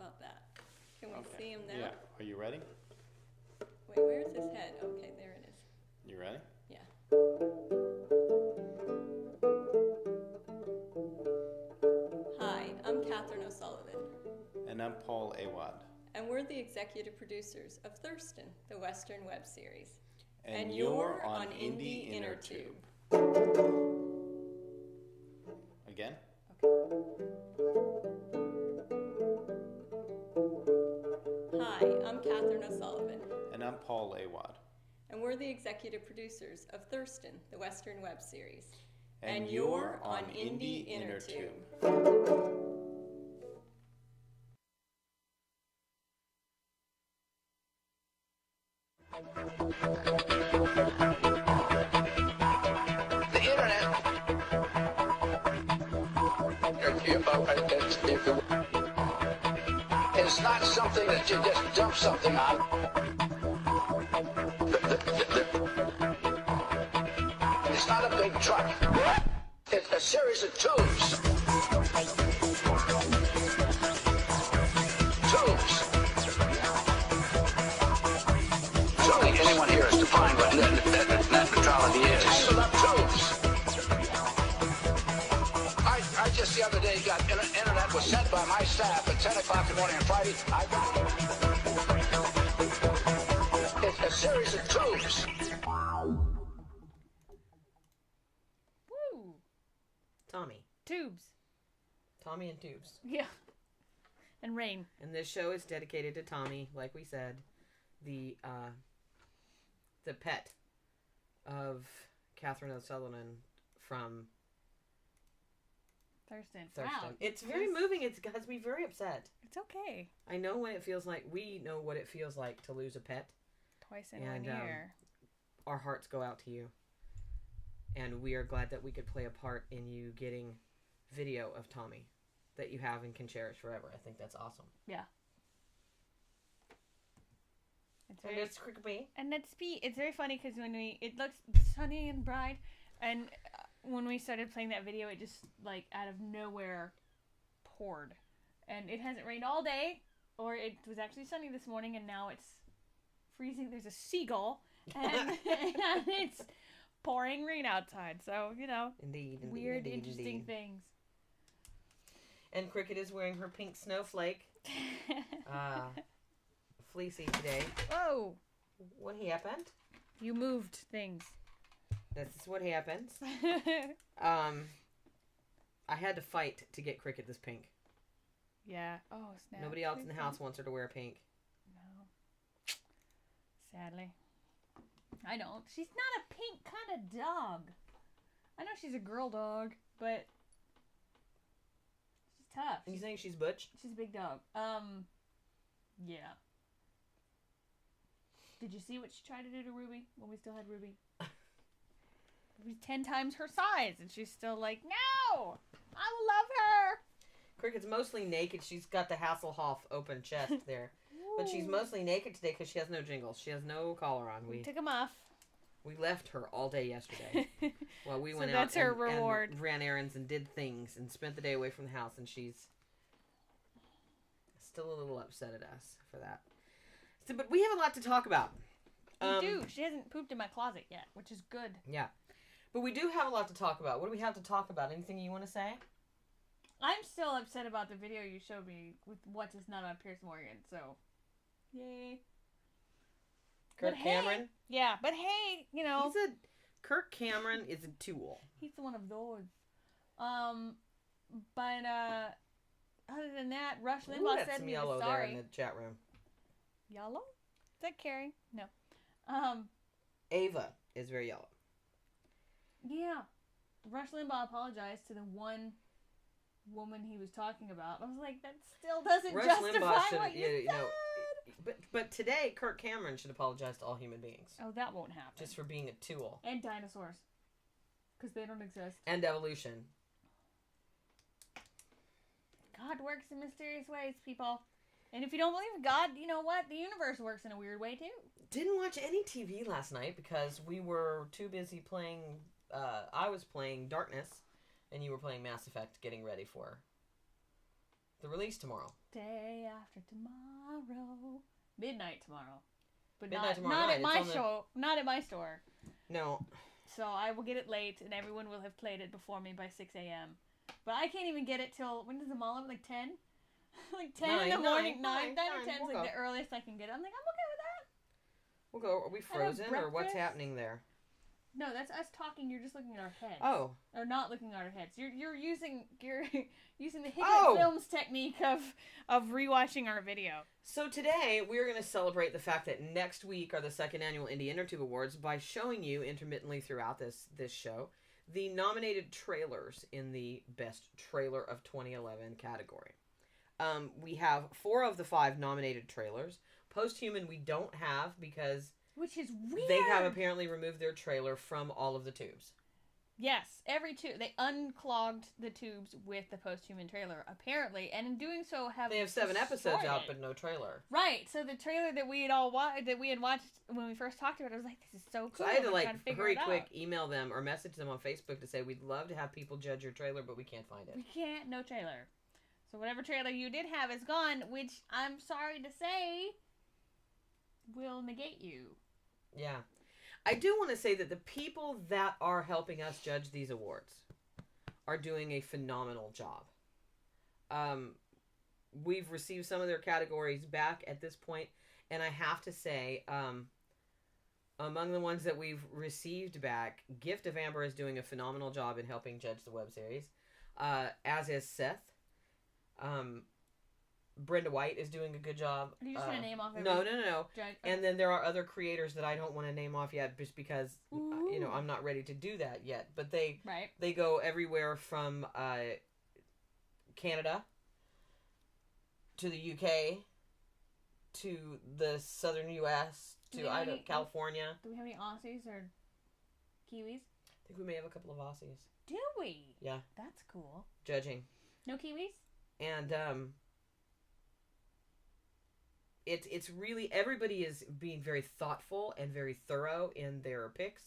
about that? Can we see him now? Yeah. Are you ready? Wait, where's his head? Okay, there it is. You ready? Yeah. Hi, I'm Catherine O'Sullivan. And I'm Paul Awad. And we're the executive producers of Thurston, the Western web series. And you're on Indie Intertube. Again? Hi, I'm Catherine O'Sullivan. And I'm Paul Awad. And we're the executive producers of Thurston, the Western web series. And you're on Indie Intertube. The internet is not something that you just dump something on. It's not a big truck. It's a series of tubes. I don't think anyone here has defined what net neutrality is. Tangled up tubes. I just the other day got internet was sent by my staff at 10 o'clock in the morning on Friday. I got it's a series of tubes. Woo! Tommy. Tubes. Tommy and Tubes. Yeah. And rain. And this show is dedicated to Tommy, like we said, the pet of Catherine O'Sullivan from Thurston. Thurston. Wow. It's very moving. It has me very upset. It's okay. I know what it feels like. We know what it feels like to lose a pet. Twice in 1 year. Our hearts go out to you. And we are glad that we could play a part in you getting video of Tommy that you have and can cherish forever. I think that's awesome. Yeah. And it's creepy. And it's very funny because it looks sunny and bright, and when we started playing that video, it just like out of nowhere poured, and it hasn't rained all day, or it was actually sunny this morning, and now it's freezing. There's a seagull, and, and it's pouring rain outside. So Indeed, weird, interesting things. And Cricket is wearing her pink snowflake. Fleecy today. Oh! What happened? You moved things. This is what happens. I had to fight to get Cricket this pink. Yeah. Oh, snap. Nobody else in the house wants her to wear pink. No. Sadly. I don't. She's not a pink kind of dog. I know she's a girl dog, but she's tough. You saying she's butch? She's a big dog. Yeah. Did you see what she tried to do to Ruby when we still had Ruby? Ruby's 10 times her size, and she's still like, no! I will love her! Cricket's mostly naked. She's got the Hasselhoff open chest there. But she's mostly naked today because she has no jingles. She has no collar on. We took them off. We left her all day yesterday. Well, we went that's out her reward. And ran errands and did things and spent the day away from the house, and she's still a little upset at us for that. So, but we have a lot to talk about. We do. She hasn't pooped in my closet yet, which is good. Yeah. But we do have a lot to talk about. What do we have to talk about? Anything you want to say? I'm still upset about the video you showed me with What Is Not on Piers Morgan, so yay. Kirk Cameron? Yeah, but hey, Kirk Cameron is a tool. He's one of those. But other than that, Rush Limbaugh said he was sorry. There in the chat room. Yellow? Is that Carrie? No. Ava is very yellow. Yeah. Rush Limbaugh apologized to the one woman he was talking about. I was like, that still doesn't justify what you said. But today, Kirk Cameron should apologize to all human beings. Oh, that won't happen. Just for being a tool. And dinosaurs. Because they don't exist. And evolution. God works in mysterious ways, people. And if you don't believe in God, you know what? The universe works in a weird way, too. Didn't watch any TV last night because we were too busy playing... I was playing Darkness, and you were playing Mass Effect, getting ready for the release tomorrow. Day after tomorrow. Midnight tomorrow. But Midnight tomorrow not night. at my It's on show. Not at my store. No. So I will get it late, and everyone will have played it before me by 6 a.m. But I can't even get it till, when does the mall open? Like 10? Like 10 in the morning? 9 or 10 is We'll like go. the earliest I can get it. I'm like, I'm okay with that. We'll go. Are we frozen or what's breakfast. happening there? No, that's us talking. You're just looking at our heads. Oh. Or not looking at our heads. You're using the Higgett Oh! Films technique of rewatching our video. So today we're going to celebrate the fact that next week are the second annual Indie Intertube Awards by showing you intermittently throughout this show the nominated trailers in the Best Trailer of 2011 category. We have 4 of the 5 nominated trailers. Posthuman we don't have because Which is weird. they have apparently removed their trailer from all of the tubes. Yes, every tube. They unclogged the tubes with the Posthuman trailer, apparently, and in doing so They have 7 episodes destroyed out, it. but no trailer. Right, so the trailer that we had watched when we first talked about it, I was like, this is so cool. So I had to We're trying figure hurry it out. quick email them or message them on Facebook to say we'd love to have people judge your trailer, but we can't find it. We can't, no trailer. So whatever trailer you did have is gone, which I'm sorry to say will negate you. Yeah. I do want to say that the people that are helping us judge these awards are doing a phenomenal job. We've received some of their categories back at this point, and I have to say, among the ones that we've received back, Gift of Amber is doing a phenomenal job in helping judge the web series, as is Seth. Brenda White is doing a good job. Do you just want to name off every No. judge? And then there are other creators that I don't want to name off yet, just because I'm not ready to do that yet. But they go everywhere from Canada to the UK to the southern U.S. to California. Do we have any Aussies or Kiwis? I think we may have a couple of Aussies. Do we? Yeah. That's cool. Judging. No Kiwis? And it's really, everybody is being very thoughtful and very thorough in their picks.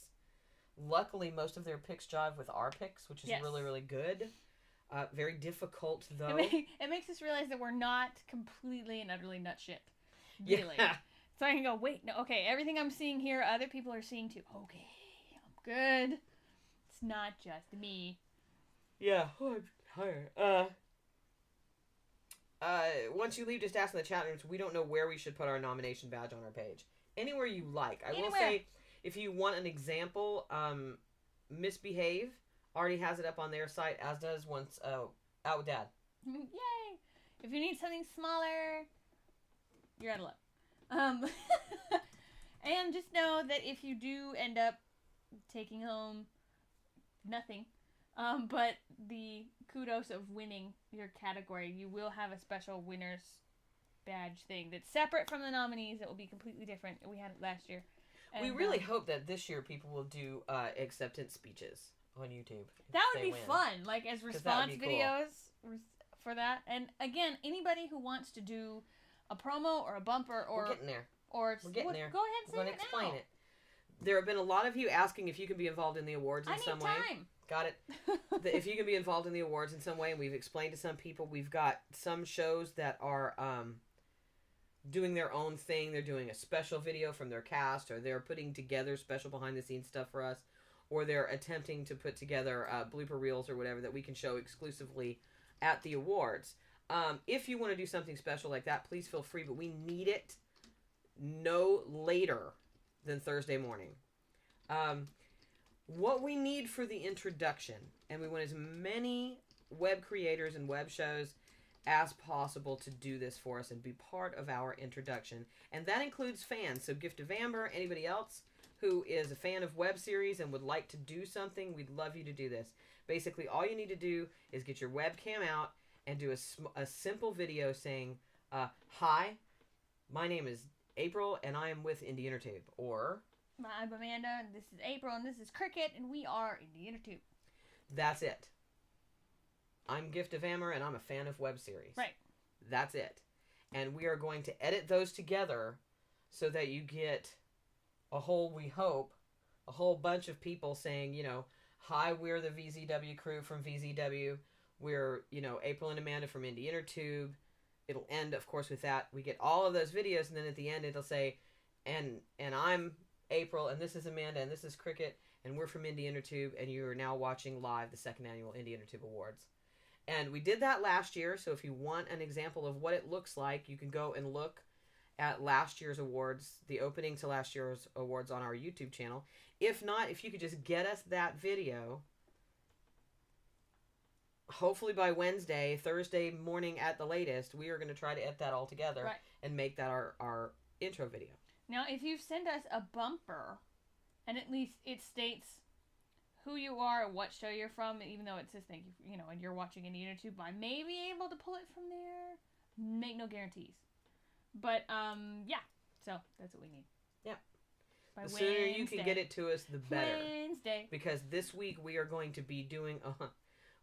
Luckily, most of their picks jive with our picks, which is really, really good. Very difficult, though. It makes us realize that we're not completely and utterly nut shit. Really. Yeah. So I can go, wait, no, okay, everything I'm seeing here, other people are seeing too. Okay, I'm good. It's not just me. Yeah. Oh, I'm tired. Once you leave, just ask in the chat rooms. We don't know where we should put our nomination badge on our page. Anywhere you like. I will say, if you want an example, Misbehave already has it up on their site, as does Once Out with Dad. Yay! If you need something smaller, you're out of luck. And just know that if you do end up taking home nothing, but the kudos of winning your category, you will have a special winner's badge thing that's separate from the nominees. It will be completely different. We had it last year. And we really hope that this year people will do acceptance speeches on YouTube. That would be fun, like as response cool. videos for that. And again, anybody who wants to do a promo or a bumper or we're getting there. Or we're getting there. Go ahead and say we're gonna explain it. There have been a lot of you asking if you can be involved in the awards in some way. Time. Got it. If you can be involved in the awards in some way, and we've explained to some people, we've got some shows that are doing their own thing. They're doing a special video from their cast, or they're putting together special behind-the-scenes stuff for us, or they're attempting to put together blooper reels or whatever that we can show exclusively at the awards. If you want to do something special like that, please feel free, but we need it no later than Thursday morning. What we need for the introduction, and we want as many web creators and web shows as possible to do this for us and be part of our introduction. And that includes fans. So Gift of Amber, anybody else who is a fan of web series and would like to do something, we'd love you to do this. Basically, all you need to do is get your webcam out and do a simple video saying, hi, my name is April, and I am with Indie Intertube. Or, I'm Amanda, and this is April, and this is Cricket, and we are Indie Intertube. That's it. I'm Gift of Amber, and I'm a fan of web series. Right. That's it. And we are going to edit those together so that you get we hope, a whole bunch of people saying, hi, we're the VZW crew from VZW. We're, April and Amanda from Indie Intertube. It'll end, of course, with that. We get all of those videos, and then at the end it'll say, and I'm April, and this is Amanda, and this is Cricket, and we're from Indie Intertube, and you are now watching live the second annual Indie Intertube Awards. And we did that last year, so if you want an example of what it looks like, you can go and look at last year's awards, the opening to last year's awards on our YouTube channel. If not, if you could just get us that video, hopefully by Wednesday, Thursday morning at the latest, we are going to try to edit that all together and make that our intro video. Now, if you send us a bumper, and at least it states who you are, what show you're from, even though it says thank you, and you're watching Indie Intertube, I may be able to pull it from there. Make no guarantees. But, yeah. So, that's what we need. Yeah. By the sooner you can get it to us, the better. Wednesday. Because this week we are going to be doing...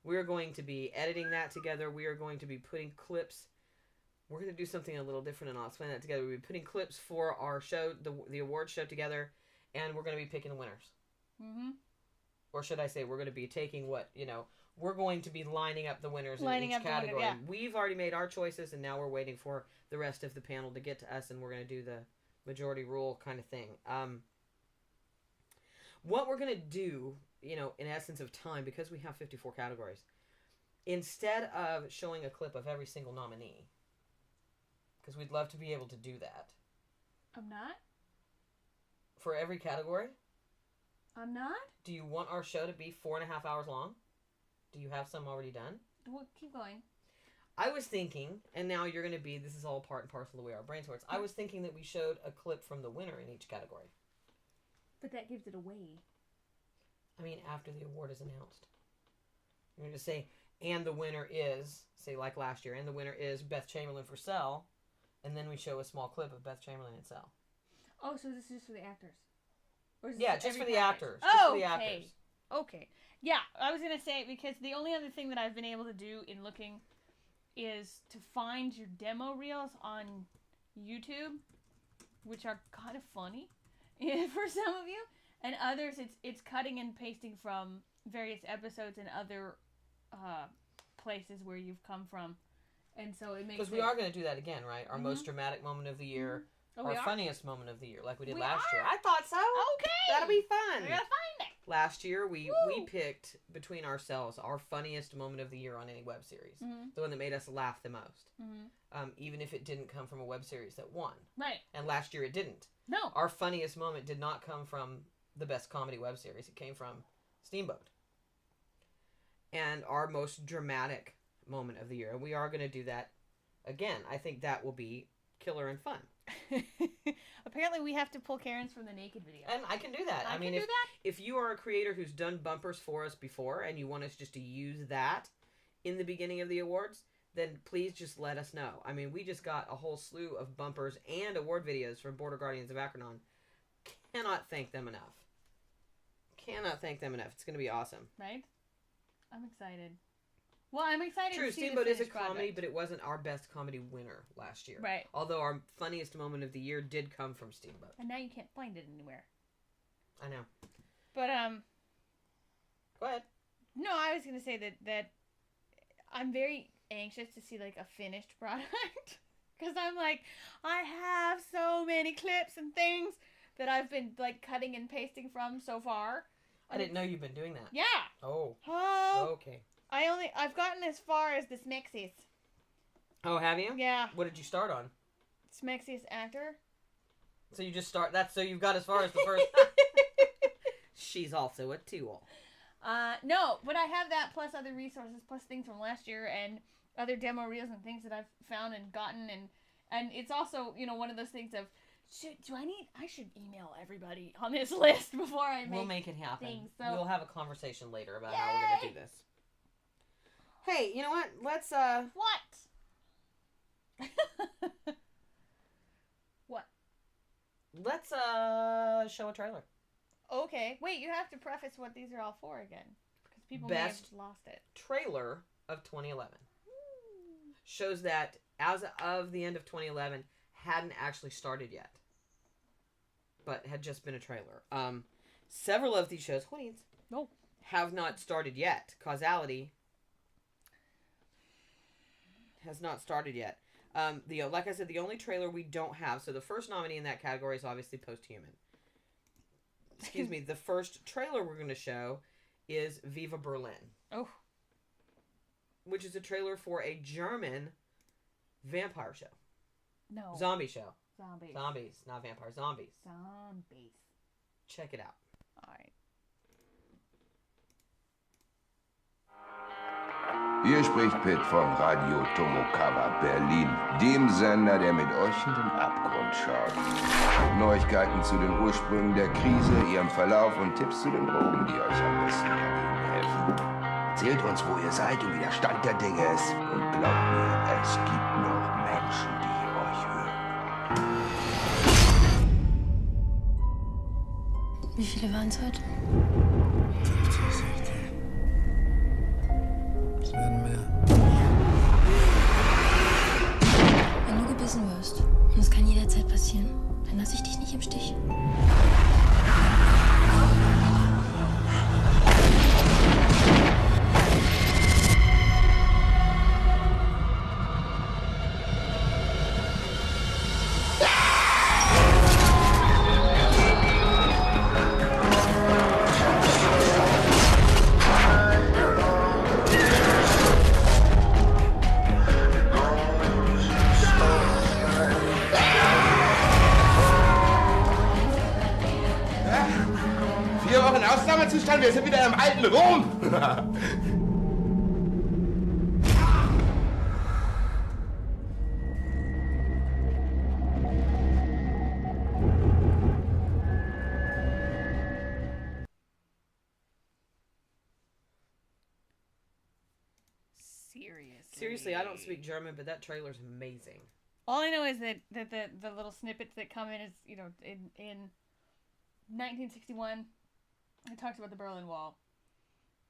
we're going to be editing that together. We are going to be putting clips. We're going to do something a little different, and I'll explain that together. We'll be putting clips for our show, the award show together, and we're going to be picking the winners. Mm-hmm. Or should I say, we're going to be taking what, we're going to be lining up the winners in each category. Yeah. We've already made our choices, and now we're waiting for the rest of the panel to get to us, and we're going to do the majority rule kind of thing. What we're going to do, in essence of time, because we have 54 categories, instead of showing a clip of every single nominee, because we'd love to be able to do that. I'm not? For every category? I'm not? Do you want our show to be 4.5 hours long? Do you have some already done? Well, keep going. I was thinking, and now you're going to be, this is all part and parcel of the way our brains works. I was thinking that we showed a clip from the winner in each category. But that gives it away. I mean, after the award is announced. You're going to say, and the winner is, say like last year, and the winner is Beth Chamberlain for Cell, and then we show a small clip of Beth Chamberlain in Cell. Oh, so this is just for the actors? Or is Yeah, this just for the package? actors. Just for the Okay. actors. Okay. Yeah, I was going to say, because the only other thing that I've been able to do in looking is to find your demo reels on YouTube, which are kind of funny for some of you, and others it's cutting and pasting from various episodes and other places where you've come from, and so it makes because we are going to do that again, right? Our most dramatic moment of the year, our funniest moment of the year, like we did last year. I thought so. Okay, that'll be fun. We gotta find it. Last year, we picked, between ourselves, our funniest moment of the year on any web series. Mm-hmm. The one that made us laugh the most. Mm-hmm. Even if it didn't come from a web series that won. Right. And last year it didn't. No. Our funniest moment did not come from the best comedy web series. It came from Steamboat. And our most dramatic moment of the year. And we are going to do that again. I think that will be killer and fun. Apparently we have to pull Karen's from the naked video. And I can do that. I mean, if you are a creator who's done bumpers for us before and you want us just to use that in the beginning of the awards, then please just let us know. I mean, we just got a whole slew of bumpers and award videos from Border Guardians of Akronon. Cannot thank them enough. Cannot thank them enough. It's going to be awesome. Right? I'm excited. Well, I'm excited True, to see Steamboat the is a comedy, project. but it wasn't our best comedy winner last year. Right. Although our funniest moment of the year did come from Steamboat. And now you can't find it anywhere. I know. But, Go ahead. no, I was going to say that I'm very anxious to see, like, a finished product. Because I'm like, I have so many clips and things that I've been, like, cutting and pasting from so far. I didn't know you've been doing that. Yeah. Oh. Oh. Okay. I've gotten as far as the Smexiest. Oh, have you? Yeah. What did you start on? Smexiest actor. So you just start, so you've got as far as the first. She's also a tool. No, but I have that plus other resources, plus things from last year and other demo reels and things that I've found and gotten, and it's also, one of those things of, I should email everybody on this list before I We'll make it happen. things, so. We'll have a conversation later about how we're going to do this. Hey, you know what? Let's, What? What? Let's, show a trailer. Okay. Wait, you have to preface what these are all for again. Because people may have lost it. Trailer of 2011. Shows that, as of the end of 2011, hadn't actually started yet. But had just been a trailer. Several of these shows, have not started yet. Causality has not started yet. Like I said, the only trailer we don't have. So the first nominee in that category is obviously Posthuman. Excuse me. The first trailer we're going to show is Viva Berlin. Oh. Which is a trailer for a German vampire show. No. Zombie show. Zombies. Zombies, not vampires. Zombies. Zombies. Check it out. Alright. Hier spricht Pitt von Radio Tomokawa Berlin, dem Sender, der mit euch in den Abgrund schaut. Neuigkeiten zu den Ursprüngen der Krise, ihrem Verlauf und Tipps zu den Drogen, die euch am besten dagegen helfen. Erzählt uns, wo ihr seid und wie der Stand der Dinge ist. Und glaubt mir, es gibt noch Menschen, die euch hören. Wie viele waren es heute? 50, 60. Es werden mehr. Wenn du gebissen wirst, und es kann jederzeit passieren, dann lasse ich dich nicht im Stich. Ausnahmezustand, wir sind wieder im alten Rom. Seriously, I don't speak German, but that trailer's amazing. All I know is that the little snippets that come in is, you know, in 1961, it talks about the Berlin Wall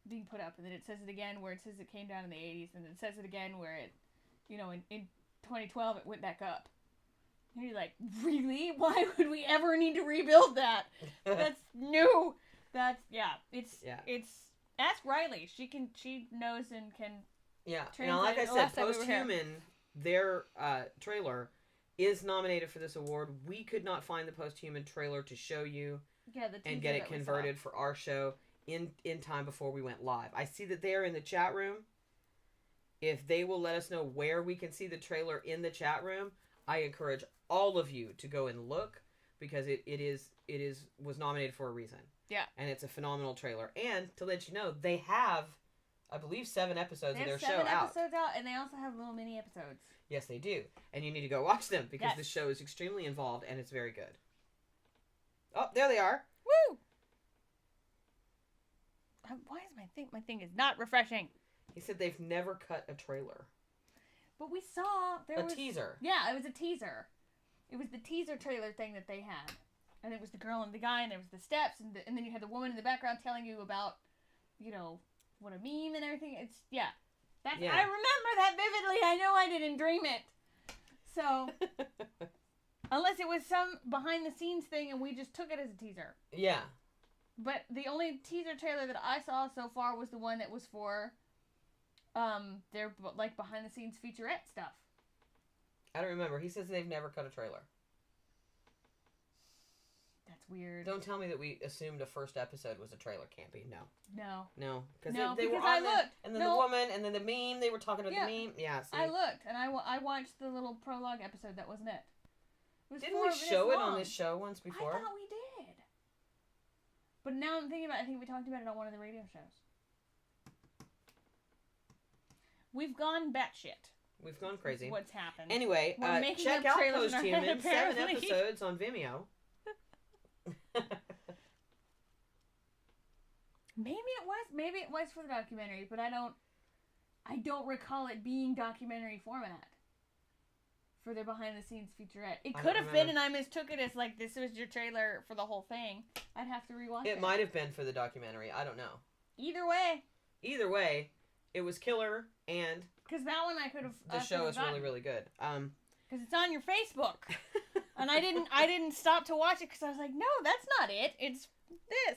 being put up, and then it says it again where it says it came down in the 80s, and then it says it again where it, you know, in 2012 it went back up. And you're like, really? Why would we ever need to rebuild that? That's new. That's, it's ask Riley. She knows and can. Yeah, now like I said, Posthuman, their trailer is nominated for this award. We could not find the Posthuman trailer to show you and get it converted for our show in time before we went live. I see that they are in the chat room. If they will let us know where we can see the trailer in the chat room, I encourage all of you to go and look, because it was nominated for a reason. Yeah. And it's a phenomenal trailer. And to let you know, they have, I believe, 7 episodes of their show out. 7 episodes out, and they also have little mini episodes. Yes, they do. And you need to go watch them, because the show is extremely involved, and it's very good. Oh, there they are. Woo! Why is my thing is not refreshing? He said they've never cut a trailer. But we saw a teaser. Yeah, it was a teaser. It was the teaser trailer thing that they had. And it was the girl and the guy, and there was the steps, and then you had the woman in the background telling you about, you know, what a meme and everything. It's, I remember that vividly. I know I didn't dream it. So, unless it was some behind-the-scenes thing and we just took it as a teaser. Yeah. But the only teaser trailer that I saw so far was the one that was for their, like, behind-the-scenes featurette stuff. I don't remember. He says they've never cut a trailer. That's weird. Don't tell me that we assumed a first episode was a trailer. Can't be. No. No. Because they were on and then the woman, and then the meme. They were talking about the meme. Yeah. See? I looked, and I watched the little prologue episode. That wasn't it. Didn't we show it on this show once before? I thought we did. But now I'm thinking about it. I think we talked about it on one of the radio shows. We've gone batshit. We've gone crazy. What's happened? Anyway, check out Posthuman. 7 episodes on Vimeo. Maybe it was for the documentary, but I don't recall it being documentary format for their behind the scenes featurette. It could have been, and I mistook it as like this was your trailer for the whole thing. I'd have to rewatch it. It might have been for the documentary. I don't know. Either way, it was killer, and because that one I could have. The show is really, really good. Because it's on your Facebook, and I didn't stop to watch it because I was like, no, that's not it. It's this,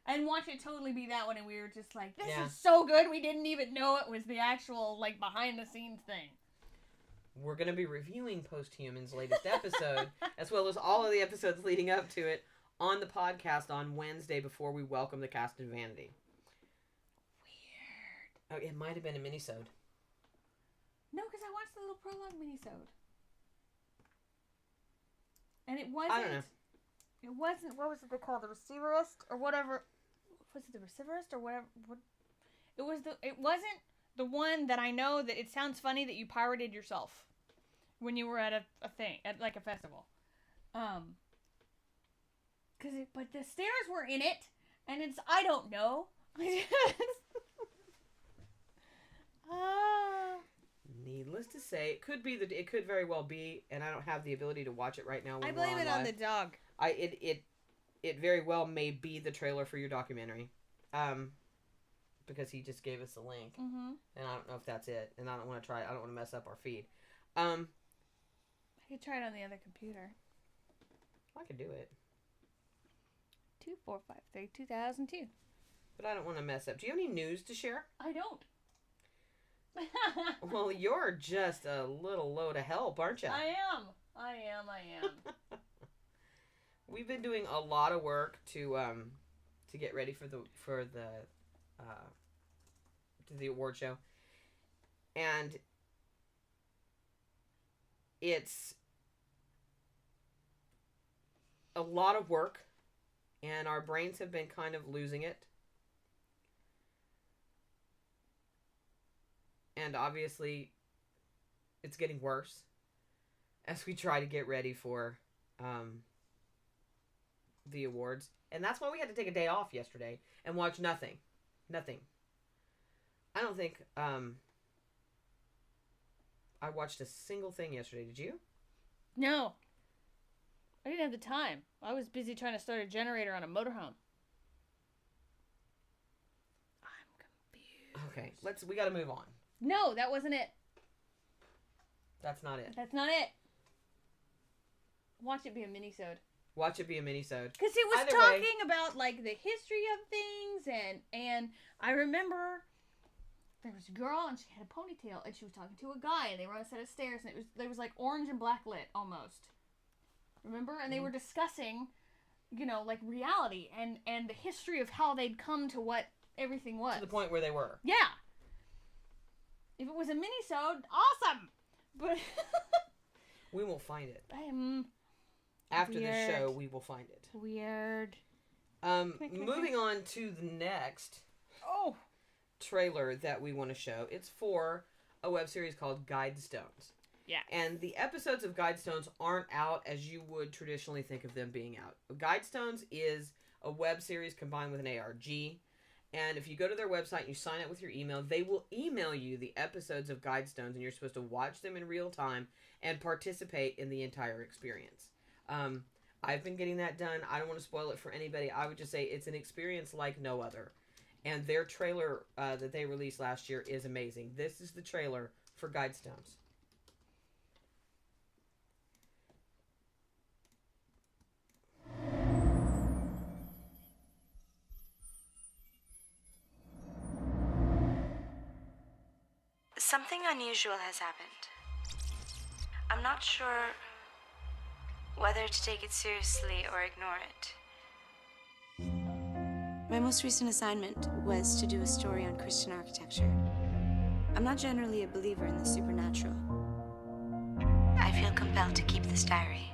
and watch it totally be that one, and we were just like, this is so good. We didn't even know it was the actual like behind the scenes thing. we're going to be reviewing Posthuman's latest episode, as well as all of the episodes leading up to it, on the podcast on Wednesday before we welcome the cast of Vanity. Weird. Oh, it might have been a minisode. No, because I watched the little prologue minisode. And it wasn't... I don't know. It wasn't... What was it called? The Receiverist? Or whatever. Was it the Receiverist or whatever? It wasn't the one that I know that it sounds funny that you pirated yourself when you were at a thing, at like a festival. But the stairs were in it, and it's, I don't know. Needless to say, it could very well be, and I don't have the ability to watch it right now. I blame it on the dog. It very well may be the trailer for your documentary, because he just gave us a link, and I don't know if that's it, and I don't want to try. I don't want to mess up our feed. I could try it on the other computer. I could do it. 2453-2002. But I don't want to mess up. Do you have any news to share? I don't. Well, you're just a little load of help, aren't you? I am. We've been doing a lot of work to get ready for the award show, and it's a lot of work, and our brains have been kind of losing it. And obviously, it's getting worse as we try to get ready for the awards. And that's why we had to take a day off yesterday and watch nothing. Nothing. I don't think I watched a single thing yesterday. Did you? No. I didn't have the time. I was busy trying to start a generator on a motorhome. I'm confused. Okay, we got to move on. No, that wasn't it. That's not it. That's not it. Watch it be a minisode. Watch it be a minisode. Because it was talking about, like, the history of things, and I remember there was a girl, and she had a ponytail, and she was talking to a guy, and they were on a set of stairs, and there was like orange and black lit, almost. Remember? And they were discussing, like, reality, and the history of how they'd come to what everything was. To the point where they were. Yeah. If it was a minisode, awesome! But... we will find it. After the show, we will find it. Weird. Moving on to the next trailer that we want to show. It's for a web series called Guidestones. Yeah. And the episodes of Guidestones aren't out as you would traditionally think of them being out. Guidestones is a web series combined with an ARG. And if you go to their website and you sign up with your email, they will email you the episodes of Guidestones, and you're supposed to watch them in real time and participate in the entire experience. I've been getting that done. I don't want to spoil it for anybody. I would just say it's an experience like no other. And their trailer that they released last year is amazing. This is the trailer for Guidestones. Something unusual has happened. I'm not sure whether to take it seriously or ignore it. My most recent assignment was to do a story on Christian architecture. I'm not generally a believer in the supernatural. I feel compelled to keep this diary.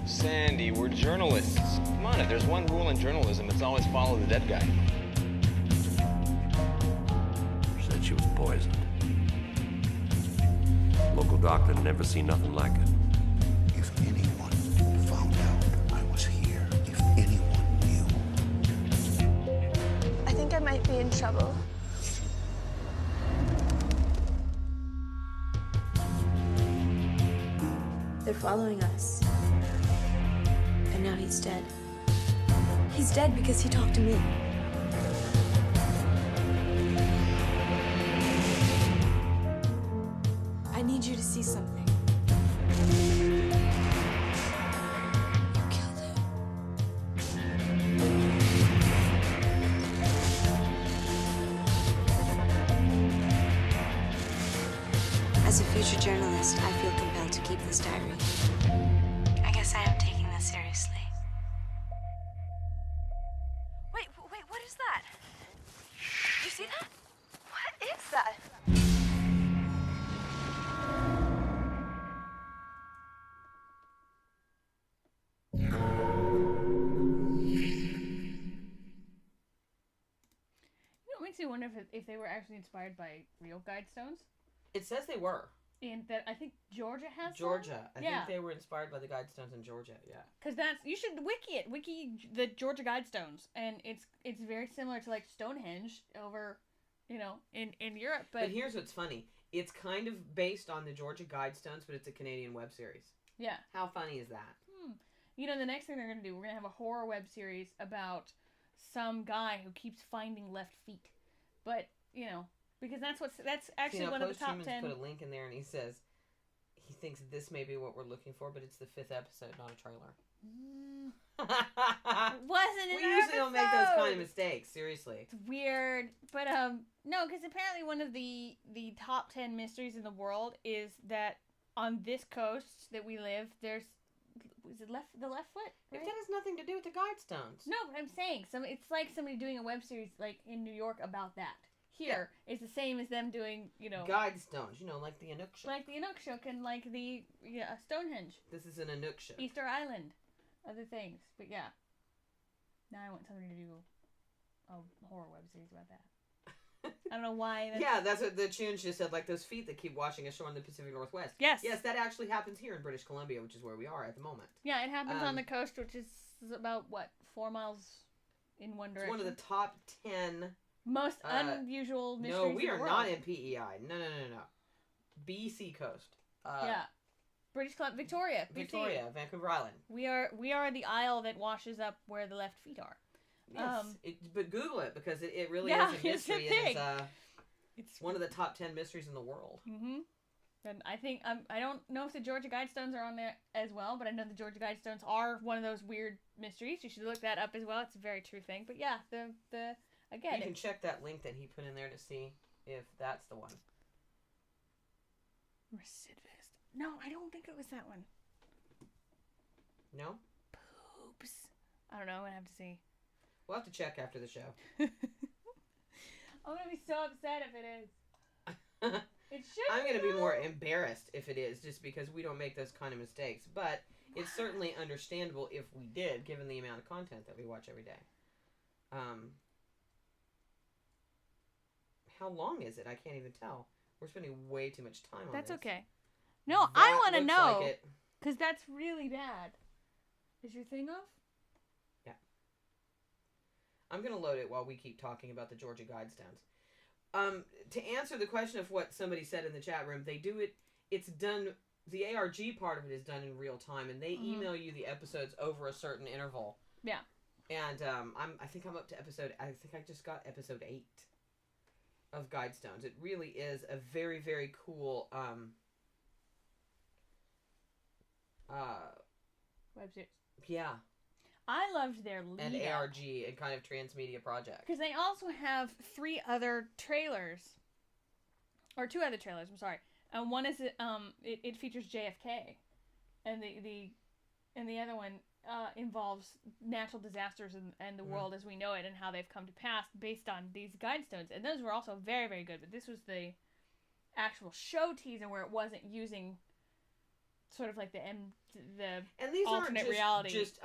Sandy, we're journalists. Come on, if there's one rule in journalism, it's always follow the dead guy. Said she was poisoned. Local doctor had never seen nothing like it. If anyone found out I was here, if anyone knew. I think I might be in trouble. They're following us. And now he's dead. He's dead because he talked to me. I need you to see something. You killed him. As a future journalist, I feel compelled to keep this diary. I guess I am taking this seriously. Wait, what is that? You see that? What is that? It makes me wonder if they were actually inspired by real guidestones. It says they were. And that I think Georgia has Georgia. some? I think they were inspired by the guidestones in Georgia. Yeah. Because you should wiki it. Wiki the Georgia guidestones, and it's very similar to like Stonehenge over, in Europe. But here's what's funny. It's kind of based on the Georgia guidestones, but it's a Canadian web series. Yeah. How funny is that? The next thing they're gonna do, we're gonna have a horror web series about some guy who keeps finding left feet, but because that's actually one of the top 10. Put a link in there, and he says he thinks this may be what we're looking for, but it's the 5th episode, not a trailer. Wasn't we usually don't make those kind of mistakes. Seriously, it's weird, but no, because apparently one of the top 10 mysteries in the world is that on this coast that we live, there's the left foot. Right? If that has nothing to do with the guidestones. No, but I'm saying it's like somebody doing a web series like in New York about that. Here is the same as them doing, Guidestones, like the Inukshuk. Like the Inukshuk and like the Stonehenge. This is an Inukshuk. Easter Island. Other things. But yeah. Now I want somebody to do a horror web series about that. I don't know why. That's what the tunes just said, like those feet that keep washing ashore in the Pacific Northwest. Yes. Yes, that actually happens here in British Columbia, which is where we are at the moment. Yeah, it happens on the coast, which is about, 4 miles in one direction. It's one of the top 10... most unusual mysteries. No, we are in the not world. in PEI. No. BC coast. British Columbia, Victoria, BC. Vancouver Island. We are the isle that washes up where the left feet are. Yes, but Google it because it really is a mystery, and it's one of the top 10 mysteries in the world. Mm-hmm. And I think I don't know if the Georgia Guidestones are on there as well, but I know the Georgia Guidestones are one of those weird mysteries. You should look that up as well. It's a very true thing. But yeah, again, you can check that link that he put in there to see if that's the one. Recidivist. No, I don't think it was that one. No? Poops. I don't know. I'm gonna have to see. We'll have to check after the show. I'm gonna be so upset if it is. It should. I'm gonna be more embarrassed if it is, just because we don't make those kind of mistakes. But it's certainly understandable if we did, given the amount of content that we watch every day. How long is it? I can't even tell. We're spending way too much time on this. That's okay. No, I want to know. Because that's really bad. Is your thing off? Yeah. I'm going to load it while we keep talking about the Georgia Guidestones. To answer the question of what somebody said in the chat room, they do it, it's done, the ARG part of it is done in real time, and they email you the episodes over a certain interval. Yeah. And I think I'm up to I think I just got episode 8 of Guidestones. It really is a very, very cool web series. Yeah. I loved their lead and ARG and kind of transmedia project. Because they also have 3 other trailers. Or 2 other trailers, I'm sorry. And one is it features JFK. And the other one involves natural disasters and the world as we know it and how they've come to pass based on these Guidestones. And those were also very, very good. But this was the actual show teaser where it wasn't using sort of like the and these alternate aren't reality. This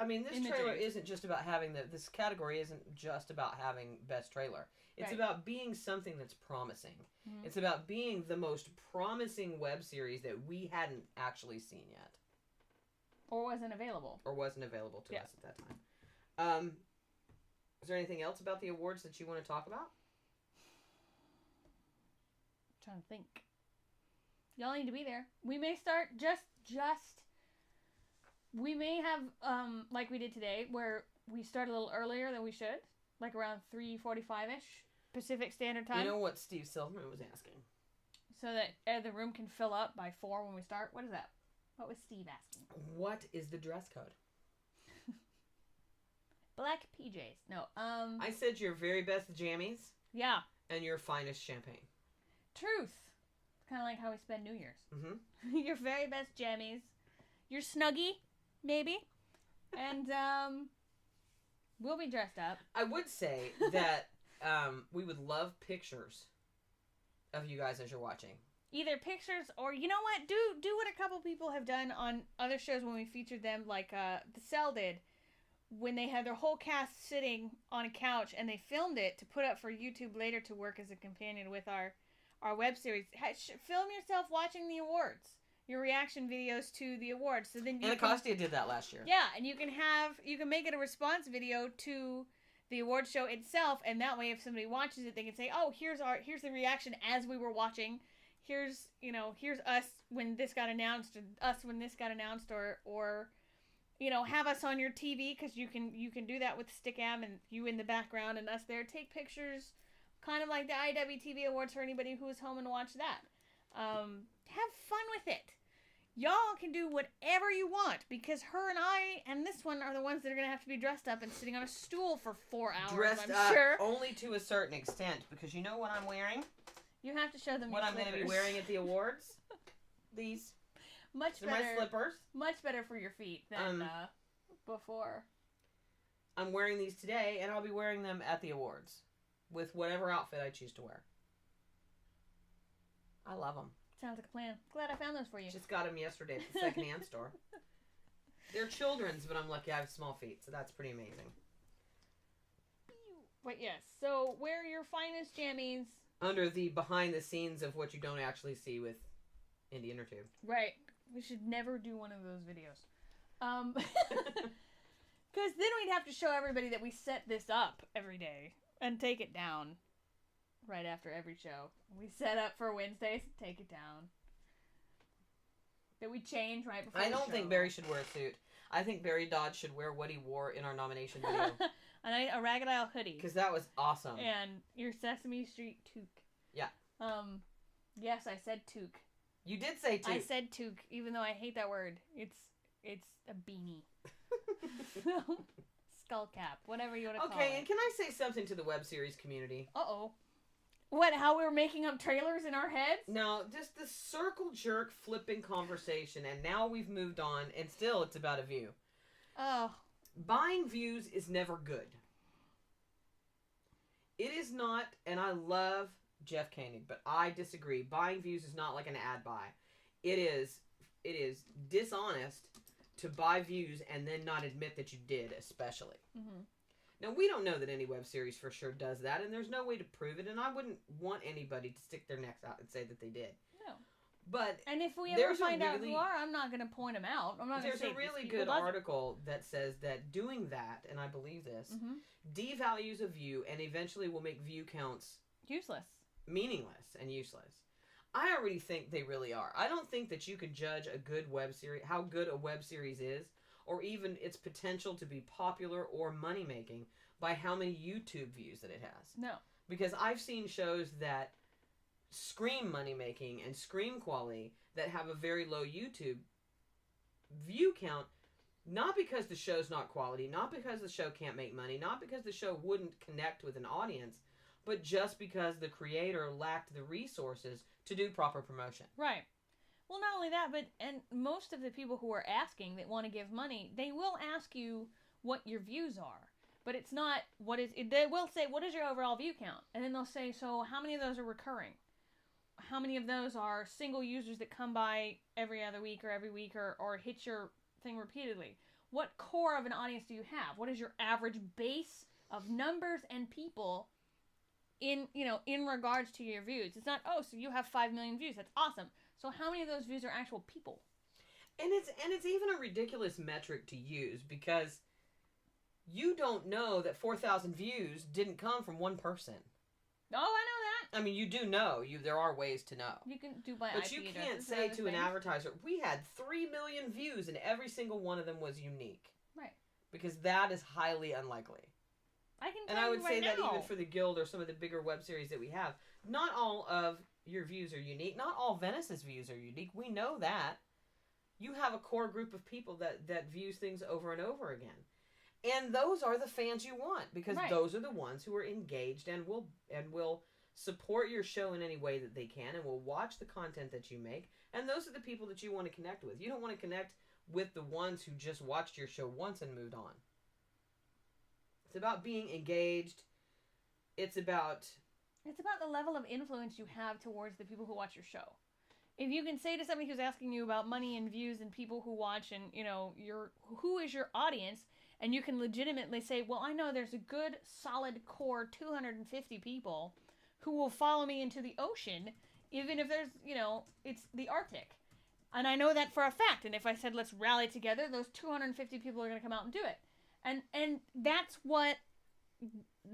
trailer isn't just about having this category isn't just about having best trailer. It's about being something that's promising. Mm-hmm. It's about being the most promising web series that we hadn't actually seen yet. Or wasn't available to us at that time. Is there anything else about the awards that you want to talk about? I'm trying to think. Y'all need to be there. We may start we may have like we did today where we start a little earlier than we should, like around 3:45ish Pacific Standard Time. You know what Steve Silverman was asking? So that the room can fill up by 4 when we start. What is that? What was Steve asking? What is the dress code? Black PJs. No. I said your very best jammies. Yeah. And your finest champagne. Truth. It's kind of like how we spend New Year's. Mm-hmm. Your very best jammies. Your Snuggie, maybe. And we'll be dressed up. I would say that we would love pictures of you guys as you're watching. Either pictures or, you know what? Do what a couple people have done on other shows when we featured them, like The Cell did, when they had their whole cast sitting on a couch and they filmed it to put up for YouTube later to work as a companion with our web series. Film yourself watching the awards, your reaction videos to the awards. So then Anacostia did that last year. Yeah, and you can make it a response video to the award show itself, and that way if somebody watches it, they can say, "Oh, here's the reaction as we were watching. Here's us when this got announced, or us when this got announced, or have us on your TV, because you can do that with Stickam and you in the background and us there. Take pictures, kind of like the IWTV Awards for anybody who was home and watched that. Have fun with it. Y'all can do whatever you want, because her and I and this one are the ones that are going to have to be dressed up and sitting on a stool for 4 hours, Dressed I'm up sure. only to a certain extent, because you know what I'm wearing? You have to show them what your I'm going to be slippers. wearing at the awards? These. Much They're better. my slippers. Much better for your feet than before. I'm wearing these today, and I'll be wearing them at the awards with whatever outfit I choose to wear. I love them. Sounds like a plan. Glad I found those for you. Just got them yesterday at the secondhand store. They're children's, but I'm lucky I have small feet, so that's pretty amazing. But yes, so wear your finest jammies. Under the behind the scenes of what you don't actually see with Indie Intertube. Right. We should never do one of those videos. Because then we'd have to show everybody that we set this up every day and take it down right after every show. We set up for Wednesdays, take it down. That we change right before I the don't show. think Barry should wear a suit. I think Barry Dodge should wear what he wore in our nomination video. And a Ragged Isle hoodie. Because that was awesome. And your Sesame Street toque. Yeah. Yes, I said toque. You did say toque. I said toque, even though I hate that word. It's a beanie. Skull cap, whatever you want to call it. Okay, and can I say something to the web series community? Uh-oh. What, how we were making up trailers in our heads? No, just the circle jerk flipping conversation, and now we've moved on, and still it's about a view. Oh. Buying views is never good. It is not, and I love Jeff Koenig, but I disagree. Buying views is not like an ad buy. It is dishonest to buy views and then not admit that you did, especially. Mm-hmm. Now, we don't know that any web series for sure does that, and there's no way to prove it, and I wouldn't want anybody to stick their necks out and say that they did. No. But and if we ever find out who are, I'm not going to point them out. I'm not going to say there's a really good article that says that doing that, and I believe this, devalues a view and eventually will make view counts useless, meaningless, and useless. I already think they really are. I don't think that you could judge a good web series, how good a web series is, or even its potential to be popular or money-making by how many YouTube views that it has. No. Because I've seen shows that scream money-making and scream quality that have a very low YouTube view count, not because the show's not quality, not because the show can't make money, not because the show wouldn't connect with an audience, but just because the creator lacked the resources to do proper promotion. Right. Well, not only that, but and most of the people who are asking that want to give money, they will ask you what your views are. But it's not what is. They will say, "What is your overall view count?" And then they'll say, "So how many of those are recurring? How many of those are single users that come by every other week or every week or hit your thing repeatedly? What core of an audience do you have? What is your average base of numbers and people in regards to your views? It's not, oh, so you have 5 million views. That's awesome. So how many of those views are actual people?" And it's even a ridiculous metric to use because you don't know that 4,000 views didn't come from one person. Oh, I know that. I mean, you do know. There are ways to know. You can do by But IP you addresses can't and say other to an things. advertiser, we had 3 million views and every single one of them was unique. Right. Because that is highly unlikely. I can tell And I would you say right that now. even for the Guild or some of the bigger web series that we have, not all of your views are unique. Not all Venice's views are unique. We know that. You have a core group of people that views things over and over again. And those are the fans you want because Right. those are the ones who are engaged and will support your show in any way that they can and will watch the content that you make. And those are the people that you want to connect with. You don't want to connect with the ones who just watched your show once and moved on. It's about being engaged. It's about the level of influence you have towards the people who watch your show. If you can say to somebody who's asking you about money and views and people who watch and, who is your audience, and you can legitimately say, well, I know there's a good, solid core 250 people who will follow me into the ocean, even if there's, it's the Arctic. And I know that for a fact. And if I said, let's rally together, those 250 people are going to come out and do it. And that's what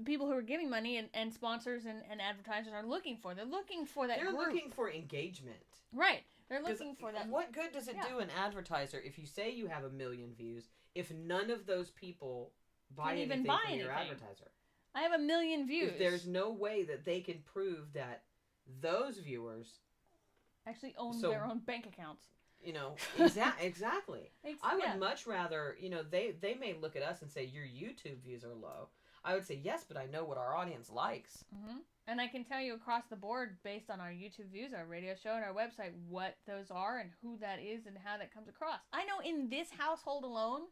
people who are giving money and sponsors and advertisers are looking for. They're looking for that group. They're looking for engagement. Right. They're looking for that. What good does it do an advertiser if you say you have 1 million views if none of those people buy anything from your advertiser? I have 1 million views. If there's no way that they can prove that those viewers actually own their own bank accounts. Exactly. I would much rather, they may look at us and say, your YouTube views are low. I would say, yes, but I know what our audience likes. Mm-hmm. And I can tell you across the board, based on our YouTube views, our radio show, and our website, what those are and who that is and how that comes across. I know in this household alone,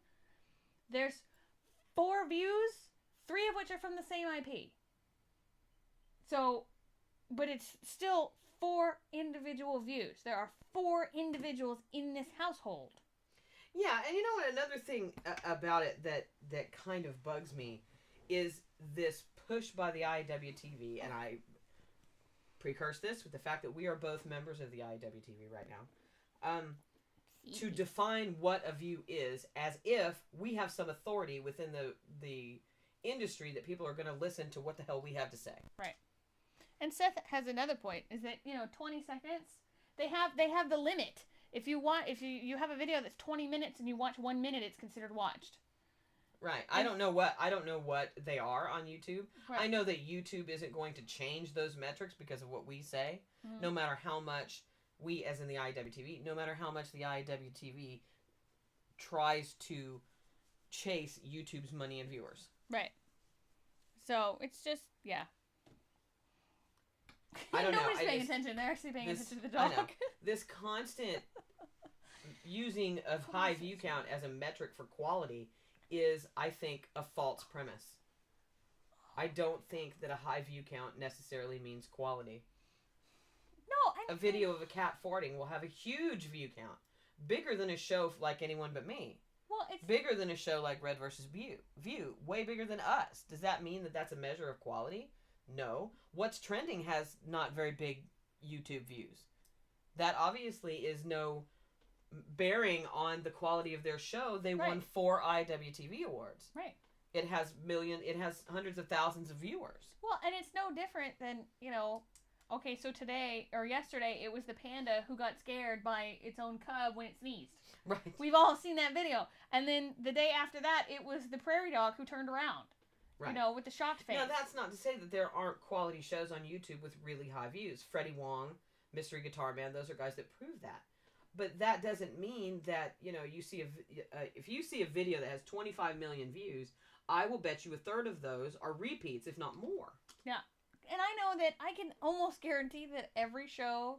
there's 4 views, 3 of which are from the same IP. So, but it's still 4 individual views. There are 4 individuals in this household. Yeah, and you know what? Another thing about it that kind of bugs me is this push by the IWTV, and I precurse this with the fact that we are both members of the IWTV right now, to define what a view is, as if we have some authority within the industry that people are going to listen to what the hell we have to say. Right. And Seth has another point, is that 20 seconds. They have the limit. If you have a video that's 20 minutes and you watch 1 minute, it's considered watched. Right. I don't know what they are on YouTube. Right. I know that YouTube isn't going to change those metrics because of what we say. Mm-hmm. No matter how much we, as in the IWTV, no matter how much the IWTV tries to chase YouTube's money and viewers. Right. So it's just I don't know. Nobody's paying attention. They're actually paying attention to the dog. I know. This constant using of high view count as a metric for quality is, I think, a false premise. I don't think that a high view count necessarily means quality. No, a video of a cat farting will have a huge view count, bigger than a show like Anyone But Me. Well, it's bigger than a show like Red vs. View, way bigger than us. Does that mean that that's a measure of quality? No. What's Trending has not very big YouTube views. That obviously is no bearing on the quality of their show. They won 4 IWTV awards. Right. It has hundreds of thousands of viewers. Well, and it's no different than, okay, so today, or yesterday, it was the panda who got scared by its own cub when it sneezed. Right. We've all seen that video. And then the day after that, it was the prairie dog who turned around. Right. With the shocked face. Now, that's not to say that there aren't quality shows on YouTube with really high views. Freddie Wong, Mystery Guitar Man, those are guys that prove that. But that doesn't mean that, you see if you see a video that has 25 million views, I will bet you a third of those are repeats, if not more. Yeah. And I know that I can almost guarantee that every show